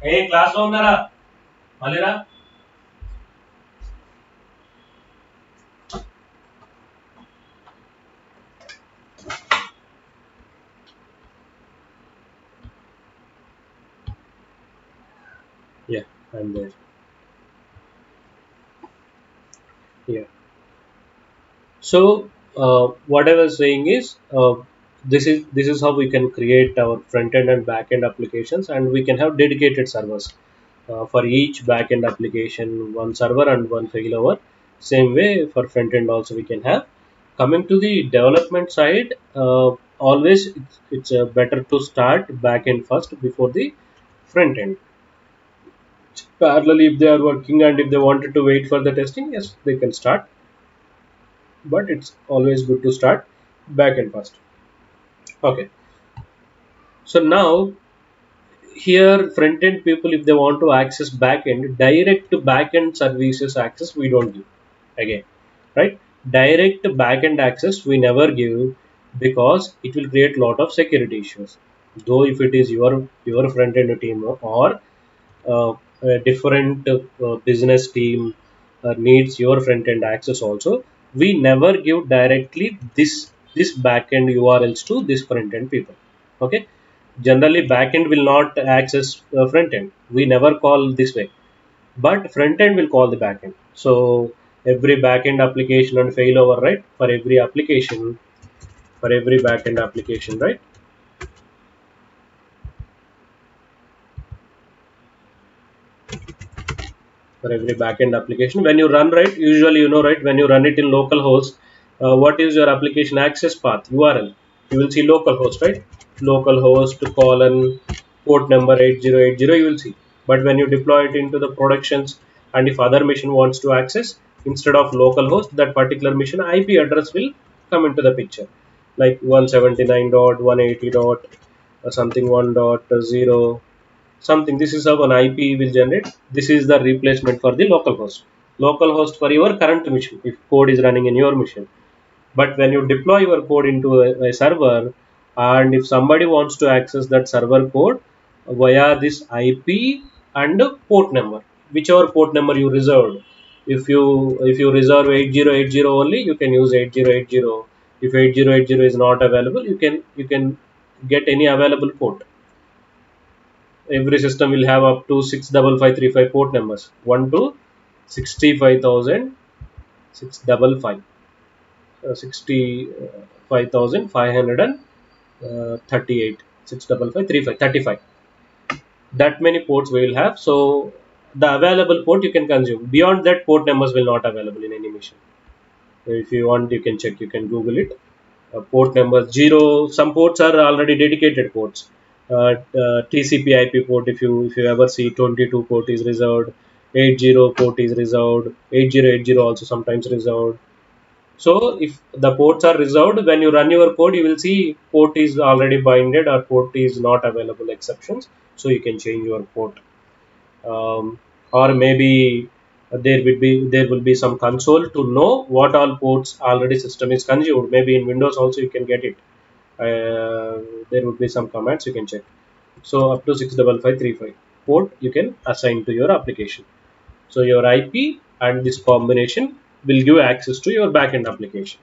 Hey, class లో ఉన్నారా మళ్ళీరా. Yeah, I'm there. Yeah. So what I was saying is, this is how we can create our front end and back end applications, and we can have dedicated servers for each back end application, one server and one failover. Same way for front end also we can have. Coming to the development side, always it's better to start back end first before the front end. Parallel, if they are working and if they wanted to wait for the testing, yes, they can start, but it's always good to start backend first. Okay, so now here front end people, if they want to access backend, direct to backend services access we don't give again, right? Direct backend access we never give, because it will create lot of security issues. Though if it is your front end team or a different business team needs your front end access also, we never give directly this back end urls to this front end people. Okay, generally back end will not access front end, we never call this way, but front end will call the back end. So every back end application and failover, right, for every application, for every back end application, right, for every backend application. When you run, right, usually you know, right, when you run it in localhost, what is your application access path URL? You will see localhost, right? Localhost colon port number 8080 you will see. But when you deploy it into the productions, and if other machine wants to access, instead of localhost, that particular machine IP address will come into the picture, like 179.180. Something 1.0 something. This is how an IP will generate. This is the replacement for the local host. Local host for your current machine if code is running in your machine. But when you deploy your code into a server, and if somebody wants to access that server code via this IP and port number, whichever port number you reserved. If you reserve 8080 only, you can use 8080. If 8080 is not available, you can get any available port. Every system will have up to 65535 port numbers, 1 to 65,000 655 65,538 65535 35, that many ports we will have. So the available port you can consume, beyond that port numbers will not available in any machine. If you want, you can check, you can google it. Port number 0, some ports are already dedicated ports. TCP IP port, if you ever see 22 port is reserved, 80 port is reserved, 8080 also sometimes reserved. So if the ports are reserved, when you run your code, you will see port is already binded or port is not available exceptions. So you can change your port. Or maybe there will be some console to know what all ports already system is consumed. Maybe in Windows also you can get it. There would be some commands you can check. So up to 65535 port you can assign to your application. So your IP and this combination will give access to your backend application.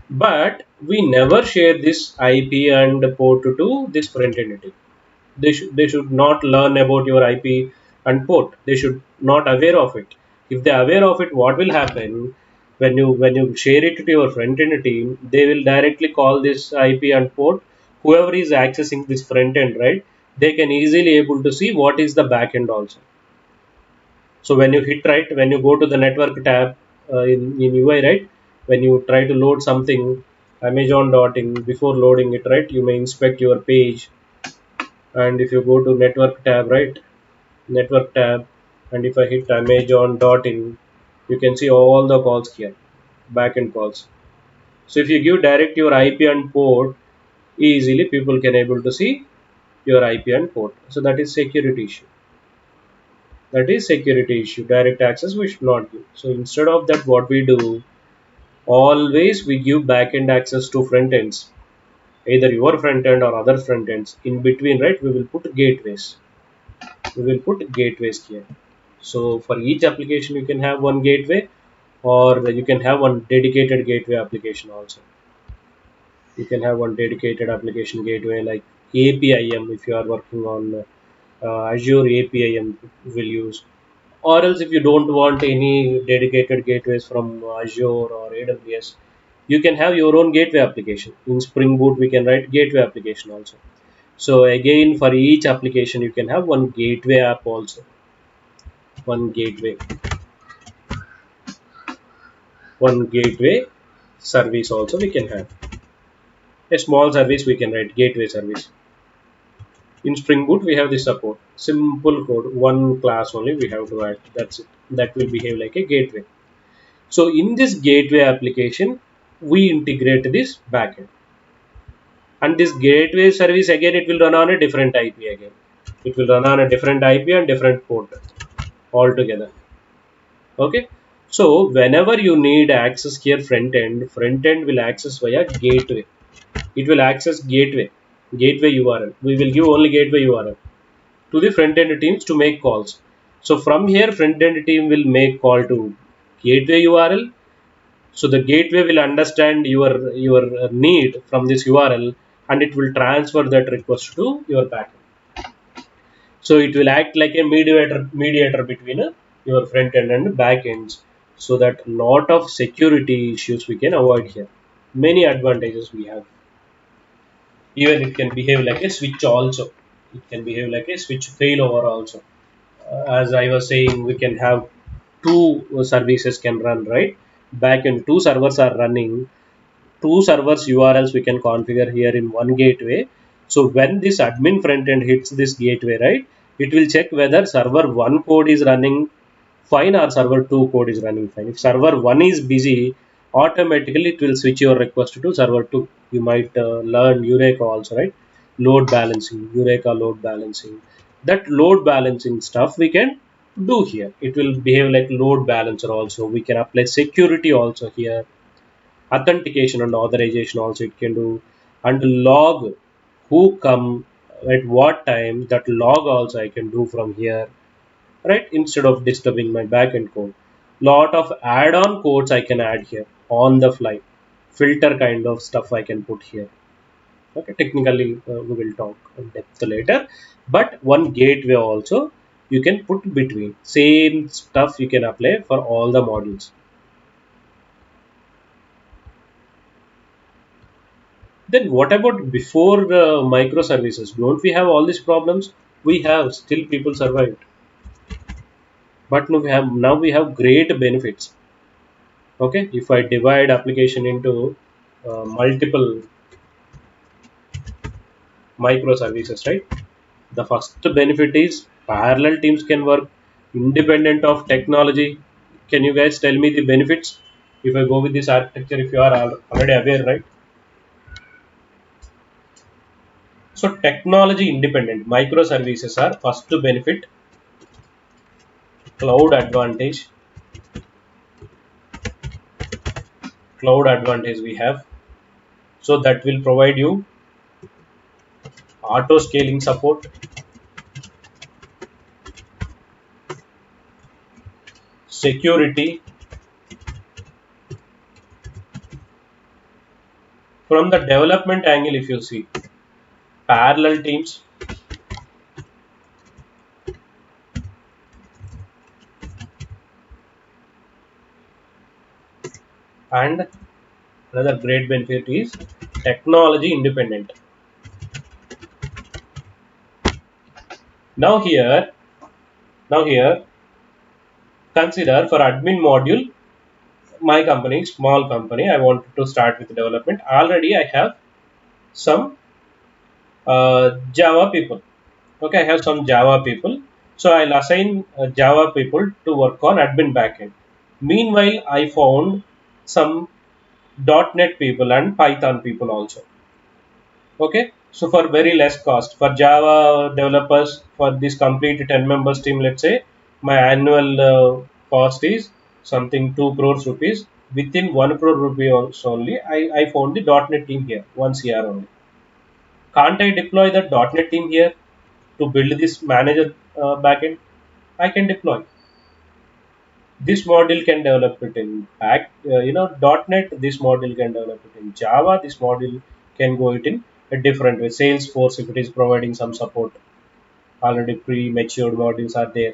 But we never share this IP and port to this front entity. They should not learn about your IP and port. They should not aware of it. If they are aware of it, what will happen when you share it to your front end team? They will directly call this IP and port. Whoever is accessing this front end, right? They can easily able to see what is the back end also. So when you hit right, when you go to the network tab in UI, right? When you try to load something, Amazon dotting, before loading it, right? You may inspect your page, and if you go to network tab, right? Network tab, and if I hit Amazon in, you can see all the calls here, backend calls. So if you give direct your IP and port, easily people can able to see your IP and port. So that is security issue. That is security issue. Direct access we should not give. So instead of that, what we do, always we give backend access to front ends, either your front end or other front ends. In between, right, we will put gateways. We will put gateways here. So for each application, you can have one gateway, or you can have one dedicated gateway application also. You can have one dedicated application gateway like APIM if you are working on Azure APIM will use. Or else if you don't want any dedicated gateways from Azure or AWS, you can have your own gateway application. In Spring Boot, we can write gateway application also. So again, for each application, you can have one gateway app also. One gateway. One gateway service also we can have. A small service we can write gateway service. In Spring Boot we have this support. Simple code, one class only we have to add. That's it. That will behave like a gateway. So in this gateway application, we integrate this backend. And this gateway service again it will run on a different IP again. It will run on a different IP and different port altogether. Okay. So whenever you need access here front end will access via gateway. It will access gateway. gateway URL. We will give only gateway URL to the front end teams to make calls. So from here, front end team will make call to gateway URL. So the gateway will understand your need from this URL, and it will transfer that request to your backend. So it will act like a mediator between your front end and back ends, so that lot of security issues we can avoid here. Many advantages we have. Even it can behave like a switch also. It can behave like a switch failover also. As I was saying, we can have two services can run, right? Back end two servers are running, two servers URLs we can configure here in one gateway. So when this admin front end hits this gateway, right, it will check whether server 1 code is running fine or server 2 code is running fine. If server 1 is busy, automatically it will switch your request to server 2. You might learn Eureka also, right? Load balancing, Eureka load balancing. That load balancing stuff we can do here. It will behave like load balancer also. We can apply security also here, authentication and authorization also it can do, and log who come at what time. That log also I can do from here, right, instead of disturbing my backend code. Lot of add-on codes I can add here on the fly, filter kind of stuff I can put here. Okay, technically we will talk in depth later, but one gateway also you can put between same stuff you can apply for all the modules. Then what about before microservices? Don't we have all these problems? We have, still people survived. But now we have great benefits. Okay, if I divide application into multiple microservices, right? The first benefit is parallel teams can work independent of technology. Can you guys tell me the benefits? If I go with this architecture, if you are already aware, right? So technology independent microservices are first to benefit. Cloud advantage, cloud advantage we have. So that will provide you auto scaling support, security. From the development angle, if you see parallel teams, and another great benefit is technology independent. Now here, now here, consider for admin module, my company, small company, I wanted to start with development. Already I have some Java people. Okay, I have some Java people. So I'll assign Java people to work on admin backend. Meanwhile, I found some .NET people and Python people also. Okay, so for very less cost for Java developers, for this complete 10 members team, let's say my annual cost is something 2 crores rupees. Within 1 crore rupees only, I found the .NET team here, 1 CR only. Can't I deploy the .NET team here to build this manager backend? I can deploy. This model can develop it in .NET. This model can develop it in Java. This model can go it in a different way. Salesforce, if it is providing some support, already pre-matured modules are there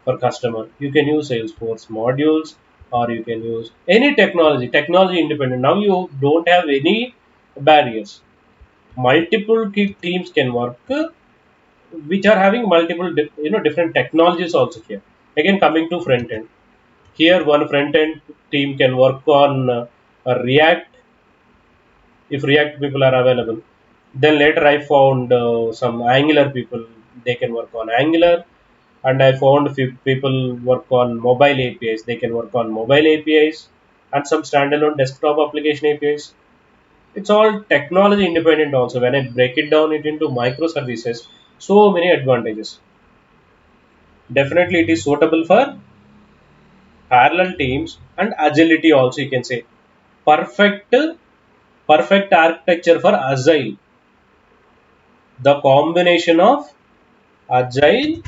for customer. You can use Salesforce modules, or you can use any technology independent. Now you don't have any barriers. Multiple teams can work, which are having multiple different technologies also here. Again, coming to front end. Here, one front end team can work on React if React people are available. Then later, I found some Angular people, they can work on Angular. And I found few people work on mobile APIs, they can work on mobile APIs, and some standalone desktop application APIs. It's all technology independent also. When I break it down it into microservices, so many advantages. Definitely, it is suitable for parallel teams and agility also, you can say. Perfect perfect architecture for agile. The combination of agile,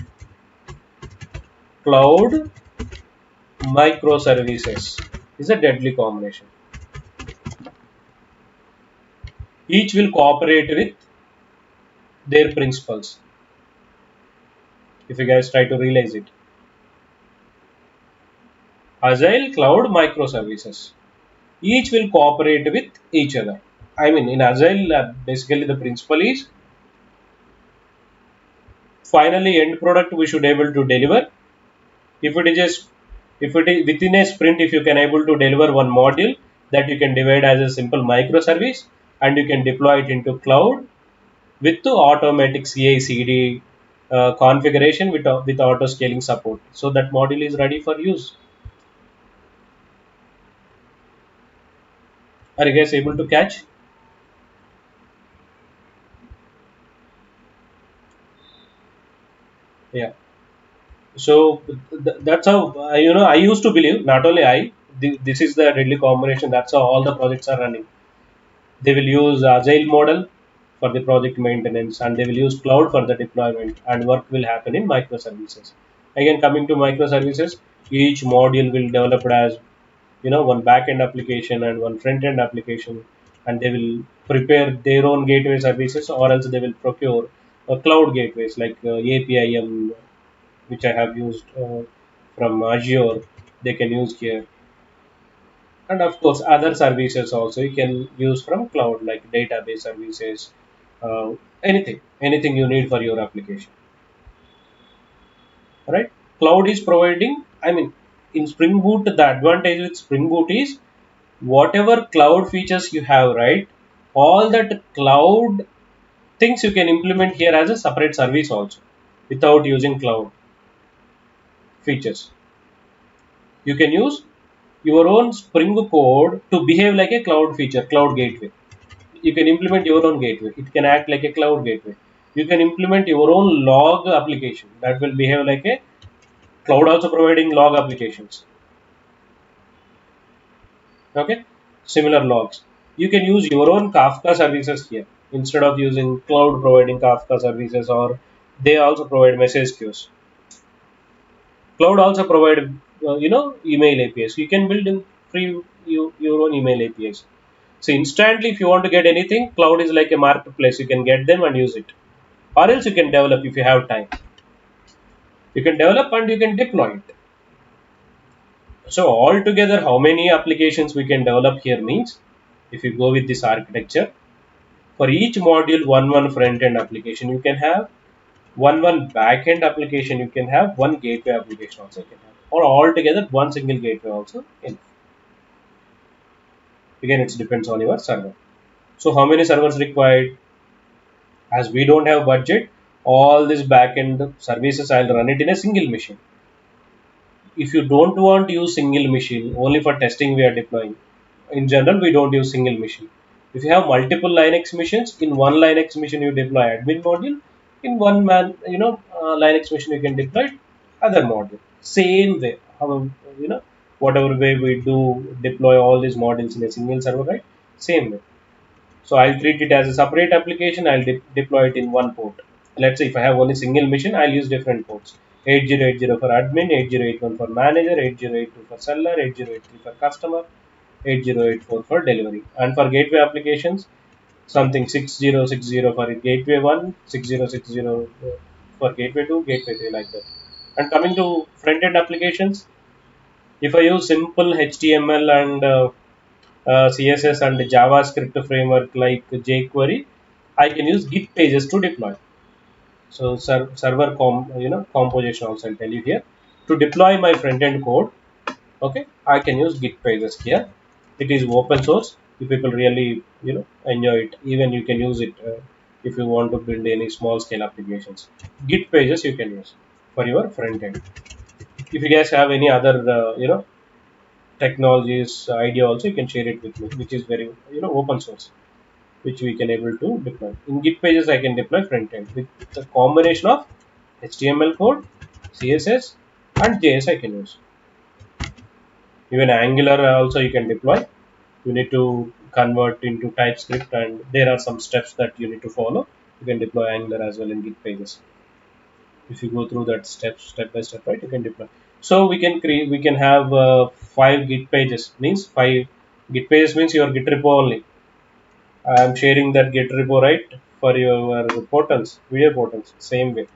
cloud, microservices is a deadly combination. Each will cooperate with their principles. If you guys try to realize it, agile, cloud, microservices, each will cooperate with each other. I mean, in agile, basically the principle is finally end product we should able to deliver. If it is just, if it is within a sprint, if you can able to deliver one module that you can divide as a simple microservice and you can deploy it into cloud with the automatic CI/CD configuration with auto scaling support, so that module is ready for use. Are you guys able to catch? Yeah. So that's how I used to believe. Not only this is the deadly combination. That's how all the projects are running. They will use agile model for the project maintenance, and they will use cloud for the deployment, and work will happen in microservices. Again, coming to microservices, each module will develop as one back-end application and one front-end application, and they will prepare their own gateway services, or else they will procure cloud gateways like APIM, which I have used from Azure. They can use here, and of course other services also you can use from cloud like database services, uh, anything you need for your application, right? Cloud is providing, I mean, in Spring Boot the advantage with Spring Boot is whatever cloud features you have, right, all that cloud things you can implement here as a separate service also without using cloud features. You can use your own Spring code to behave like a cloud feature, cloud gateway. You can implement your own gateway. It can act like a cloud gateway. You can implement your own log application that will behave like a cloud, also providing log applications. Okay, similar logs. You can use your own Kafka services here instead of using cloud providing Kafka services, or they also provide message queues. Cloud also provide email APIs. You can build in your own email APIs. So instantly, if you want to get anything, cloud is like a marketplace. You can get them and use it, or else you can develop if you have time. You can develop and you can deploy it. So altogether, how many applications we can develop here means, if you go with this architecture, for each module, one front end application you can have, one back end application you can have, one gateway application also you can have, or altogether one single gateway also. Again, it depends on your server. So how many servers required? As we don't have budget, all these back end services I'll run it in a single machine. If you don't want to use single machine, only for testing we are deploying. In general, we don't use single machine. If you have multiple Linux machines, in one Linux machine you deploy admin module. In one Linux machine you can deploy other module. Same way, how whatever way we do deploy all these modules in a single server, right? Same way. So I'll treat it as a separate application. I'll deploy it in one port. Let's say if I have only single machine, I'll use different ports. 8080 for admin, 8081 for manager, 8082 for seller, 8083 for customer, 8084 for delivery. And for gateway applications, something 6060 for gateway 1, 6060 for gateway 2, gateway 3, like that. And coming to front end applications, if I use simple HTML and CSS and JavaScript framework like jQuery, I can use Git pages to deploy. So server composition also I'll tell you here. To deploy my front end code, okay, I can use Git pages here. It is open source. If people really enjoy it, even you can use it if you want to build any small scale applications. Git pages you can use for your front end. If you guys have any other technologies idea also, you can share it with me, which is very open source, which we can able to deploy. In Git pages, I can deploy front end with the combination of HTML code, CSS, and JS I can use. Even Angular also you can deploy. You need to convert into TypeScript, and there are some steps that you need to follow. You can deploy Angular as well in Git pages. If you go through that step by step, right, you can deploy. So we can have 5 Git pages, means 5 Git pages means your Git repo only. I'm sharing that Git repo, right, for your portals, video portals, same way.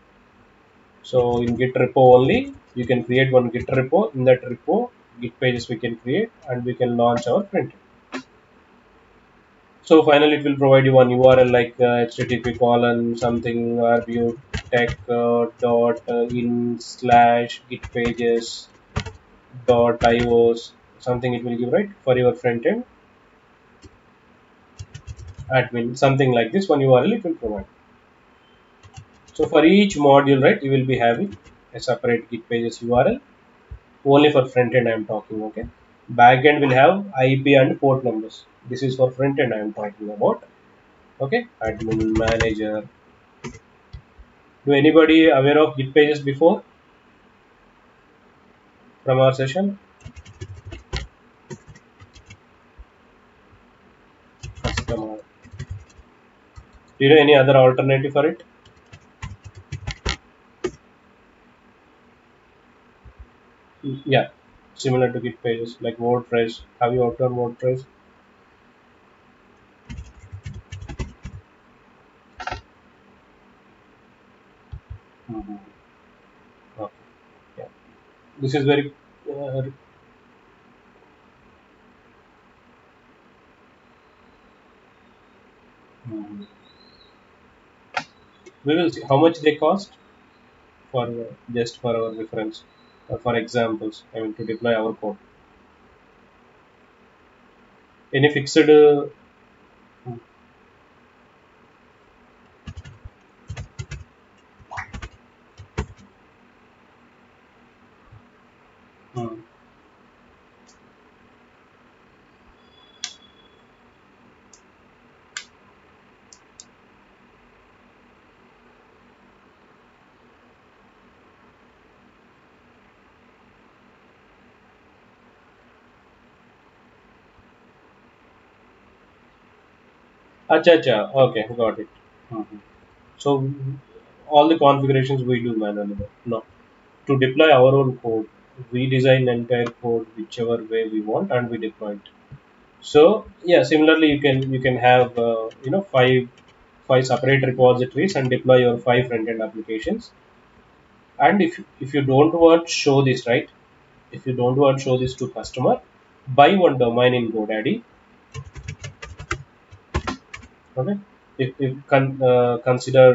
So in Git repo only, you can create one Git repo. In that repo, Git pages we can create and we can launch our print. So finally, it will provide you one URL like http colon something rbu tech dot in slash git pages dot ios something it will give, right, for your front end admin, something like this one URL it will provide. So for each module, right, you will be having a separate git pages URL only for front end I am talking. Okay, back end will have IP and port numbers. This is for front end I am talking about. Okay, admin manager. Do anybody aware of git pages before from our session? Customer. Do you know any other alternative for it? Yeah, similar to git pages like WordPress. Have you worked on WordPress? Mm-hmm. Okay. Yeah. This is very. Mhm. We will see how much they cost for just for our reference, for examples. I mean to deploy our code. Any fixed? Mm. Acha, acha. Okay, got it. Mhm. So all the configurations we do manually. No, to deploy our own code, we design entire code whichever way we want and we deploy it. So yeah, similarly you can have five separate repositories and deploy your 5 front-end applications. And if you don't want show this, right, if you don't want show this to customer, buy one domain in GoDaddy. Okay, if consider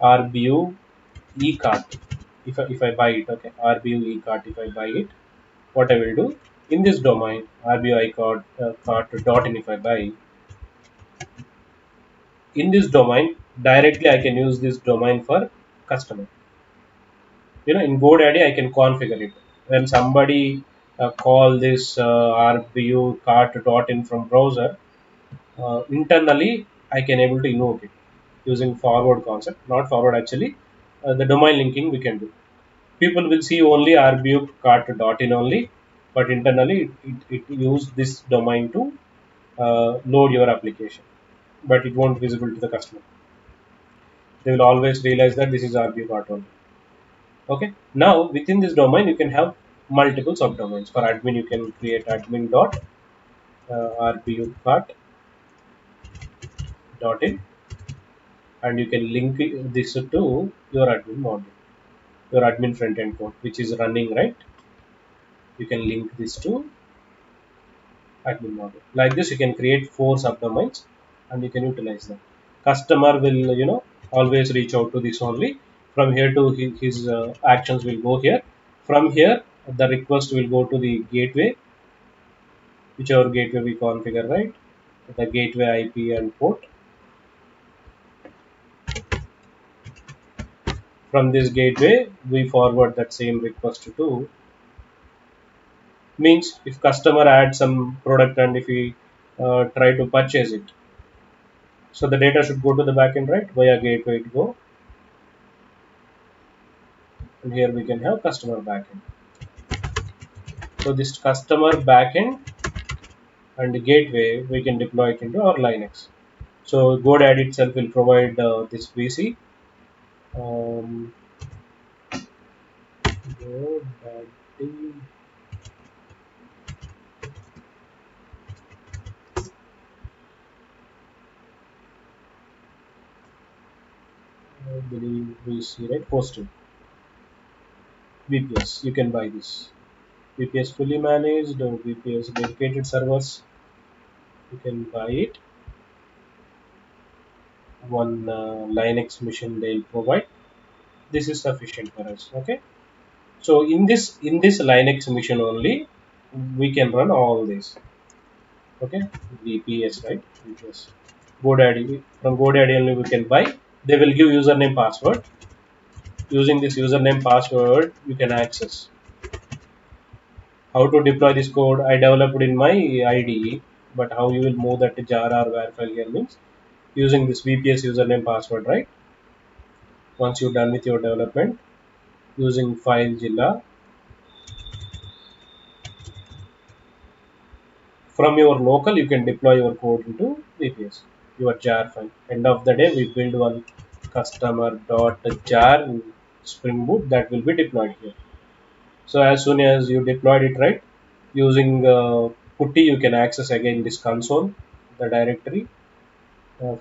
RBU eCart. If I buy it, okay, RBU eCart, if I buy it, what I will do in this domain RBI cart.in, if I buy in this domain directly, I can use this domain for customer. In GoDaddy I can configure it. When somebody call this RBU cart.in from browser, internally I can able to invoke it using forward concept, not forward actually, the domain linking we can do. People will see only RBU cart.in only, but internally it use this domain to load your application, but it won't visible to the customer. They will always realize that this is RBU cart only. Okay. Now within this domain, you can have multiple subdomains. For admin, you can create admin dot RBU cart dot in, and you can link this to your admin module, your admin front end code, which is running, right. You can link this to admin module. Like this, you can create 4 subdomains, and you can utilize them. Customer will, always reach out to this only. From here to his actions will go here. From here, the request will go to the gateway, whichever gateway we configure, right? The gateway IP and port. From this gateway, we forward that same request to, means if customer adds some product and if we try to purchase it, so the data should go to the backend, right? Via gateway to go, and here we can have customer backend. So this customer backend and gateway we can deploy it into our Linux. So GoDaddy itself will provide this VC. Um, GoDaddy, I believe VC, right? Hosted VPS. You can buy this. VPS fully managed or VPS dedicated servers. You can buy it. One Linux machine they'll provide. This is sufficient for us. Okay. So in this Linux machine only, we can run all this. Okay, VPS, right? VPS. GoDaddy, from GoDaddy only we can buy. They will give username password. Using this username password, you can access. How to deploy this code? I developed in my IDE, but how you will move that to jar or where file here means using this VPS username password, right? Once you're done with your development, using FileZilla, from your local, you can deploy your code into VPS, your jar file. End of the day, we build one customer.jar in Spring Boot that will be deployed here. So as soon as you deployed it, right, using putty, you can access again this console, the directory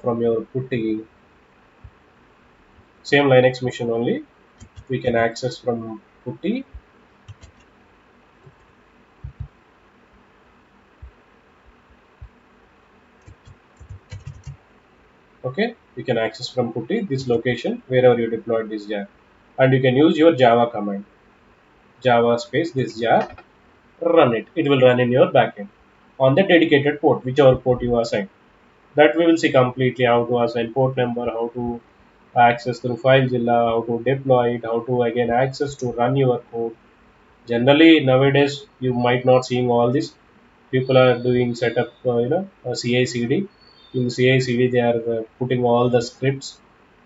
from your putty, same Linux machine only. We can access from putty. Okay, you can access from putty this location wherever you deployed this jar, and you can use your Java command, Java space this jar, run it. It will run in your backend on the dedicated port, whichever port you assign. That we will see completely how to assign port number, how to access through FileZilla, how to deploy it, how to again access to run your code. Generally, nowadays you might not seeing all this. People are doing setup, CI/CD. In CI/CD, they are putting all the scripts,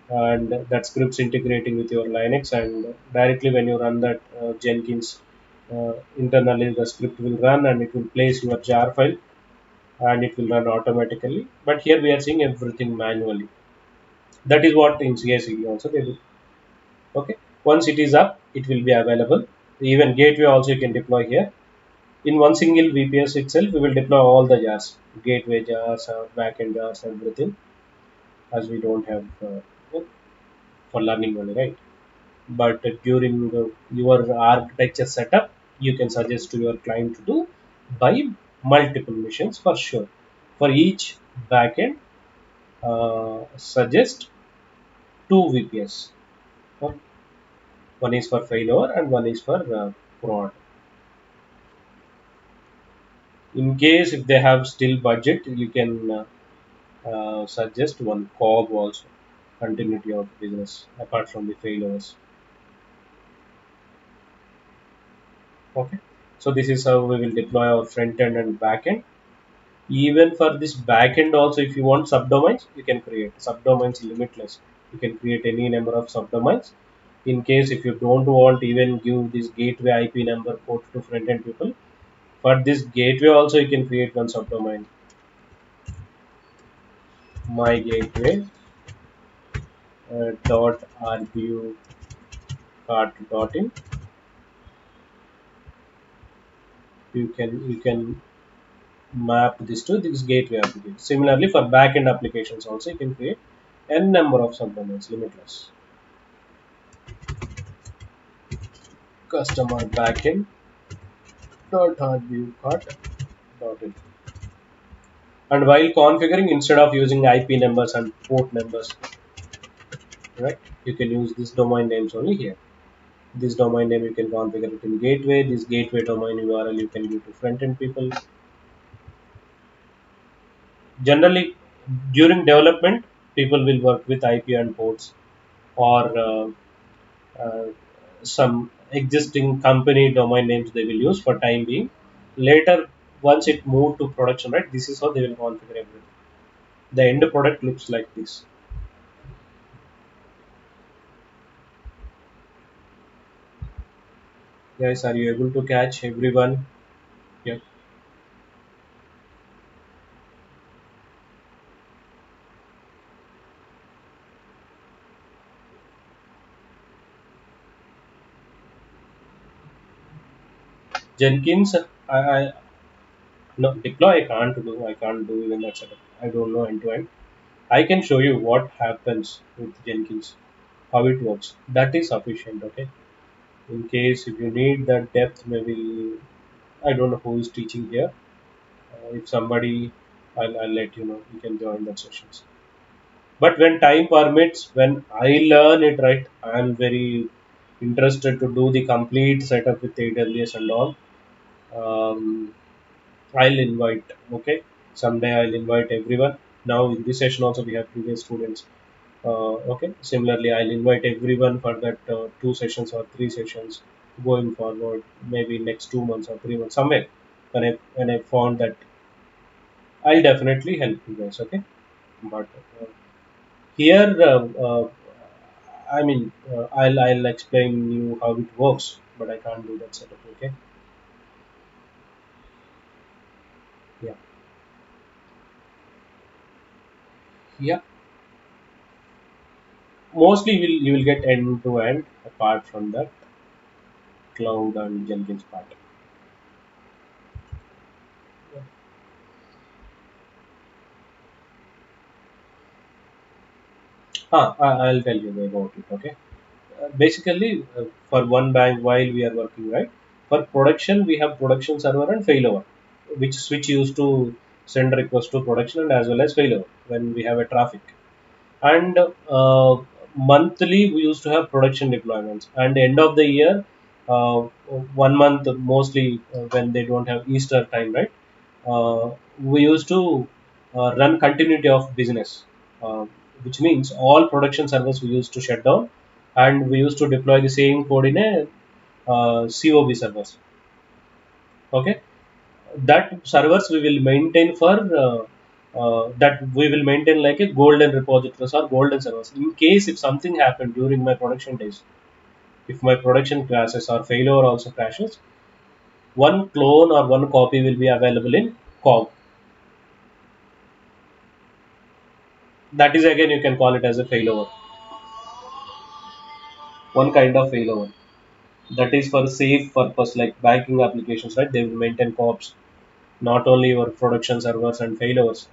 and that scripts integrating with your Linux, and directly when you run that Jenkins internally, the script will run and it will place your jar file and it will run automatically. But here we are seeing everything manually. That is what in CI/CD also they do. Okay, once it is up, it will be available. Even gateway also you can deploy here. In one single VPS itself, we will deploy all the jars, gateway jars, backend jars, everything, as we don't have for learning only, right? But during your architecture setup, you can suggest to your client to do by multiple missions for sure. For each backend, suggest two VPS. Uh, One is for failover and one is for prod. In case if they have still budget, you can suggest one COB also, continuity of business apart from the failovers. Okay, so this is how we will deploy our front end and back end. Even for this back end also, if you want subdomains, you can create subdomains limitless. You can create any number of subdomains. In case if you don't want even give this gateway IP number port to front end people, for this gateway also you can create one subdomain. My gateway dot rbu cart dot in. You can map this to this gateway application. Similarly, for backend applications also, you can create n number of subdomains, limitless. Customer backend dot rbu cart dot in. And while configuring, instead of using IP numbers and port numbers, right, you can use this domain names only here. This domain name you can configure it in gateway. This gateway domain URL you can give to front end people. Generally, during development, people will work with IP and ports or uh, some existing company domain names they will use for time being. Later, once it moved to production, right, this is how they will configure everything. The end product looks like this. Guys, are you able to catch everyone? Yeah. Jenkins, I no deploy I can't do. I can't do even that setup. I don't know end to end. I can show you what happens with Jenkins, how it works. That is sufficient. Okay. In case if you need that depth, maybe I don't know who is teaching here. If somebody, I'll let you know. You can join that sessions. But when time permits, when I learn it right, I'm very interested to do the complete setup with AWS and all. Um, I'll invite. Okay, someday I'll invite everyone. Now in this session also we have previous students. Okay, similarly I'll invite everyone for that 2 sessions or 3 sessions going forward. Maybe next 2 months or 3 months somewhere. When I found that I'll definitely help you guys. Okay, but here, I'll explain you how it works, but I can't do that setup. Okay. Yeah. Yeah. Mostly you will get end to end apart from that cloud and Jenkins part. I'll tell you about it. Okay. Basically, for one bank, while we are working, right? For production, we have production server and failover, which switch used to send request to production and as well as failover when we have a traffic. And monthly we used to have production deployments, and end of the year, uh, 1 month mostly, when they don't have Easter time, right? We used to run continuity of business, uh, which means all production servers we used to shut down, and we used to deploy the same code in a COB servers. Okay, that servers we will maintain for that we will maintain like a golden repositories or golden servers. In case if something happened during my production days, if my production crashes or failure also crashes, one clone or one copy will be available in COG. That is again you can call it as a failover, one kind of failover. That is for safe purpose like banking applications, right? They will maintain COPs, not only your production servers and failovers.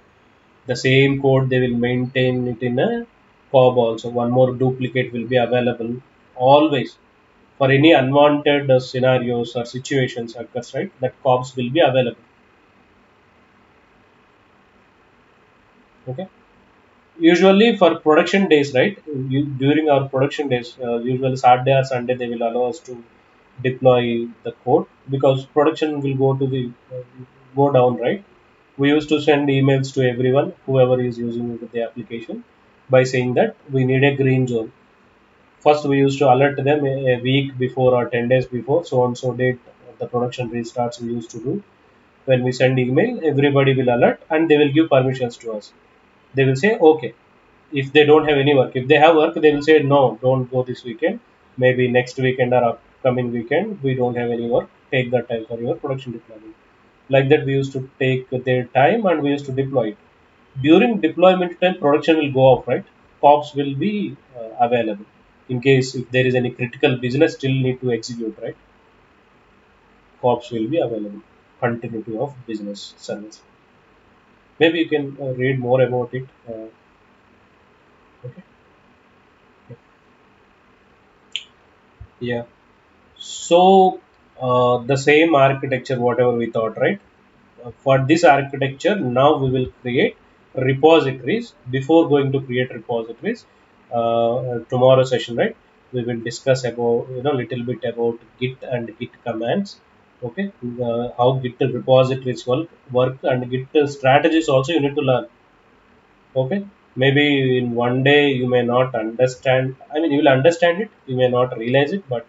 The same code they will maintain it in a cob also. One more duplicate will be available always for any unwanted scenarios or situations occurs, right? That cobs will be available. Okay. Usually for production days, right? During our production days, usually Saturday or Sunday, they will allow us to deploy the code because production will go down, right? We used to send emails to everyone, whoever is using the application, by saying that we need a green zone. First, we used to alert them a week before or 10 days before, so on so date the production restarts. We used to do when we send email, everybody will alert and they will give permissions to us. They will say okay. If they don't have any work, if they have work, they will say no, don't go this weekend. Maybe next weekend or upcoming weekend, we don't have any work. Take that time for your production deployment. Like that, we used to take their time and we used to deploy it. During deployment time, production will go off, right? Cops will be available in case if there is any critical business still need to execute, right? Cops will be available. Continuity of business service. Maybe you can read more about it. Okay. Yeah. So the same architecture, whatever we thought, right? For this architecture, now we will create repositories. Before going to create repositories, tomorrow session, right? We will discuss about little bit about Git and Git commands. Okay, how Git repositories work and Git strategies also you need to learn. Okay, maybe in one day you may not understand. I mean, you will understand it. You may not realize it, but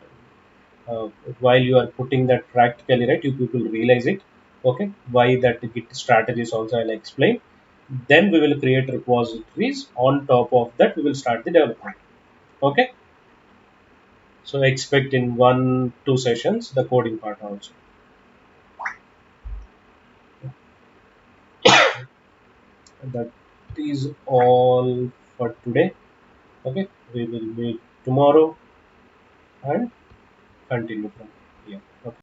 uh, while you are putting that practically, right, you people realize it. Okay, why that Git strategies also I'll explain. Then we will create repositories. On top of that, we will start the development. Okay, so expect in 1 2 sessions the coding part also. That is all for today. Okay, we will meet tomorrow and continue from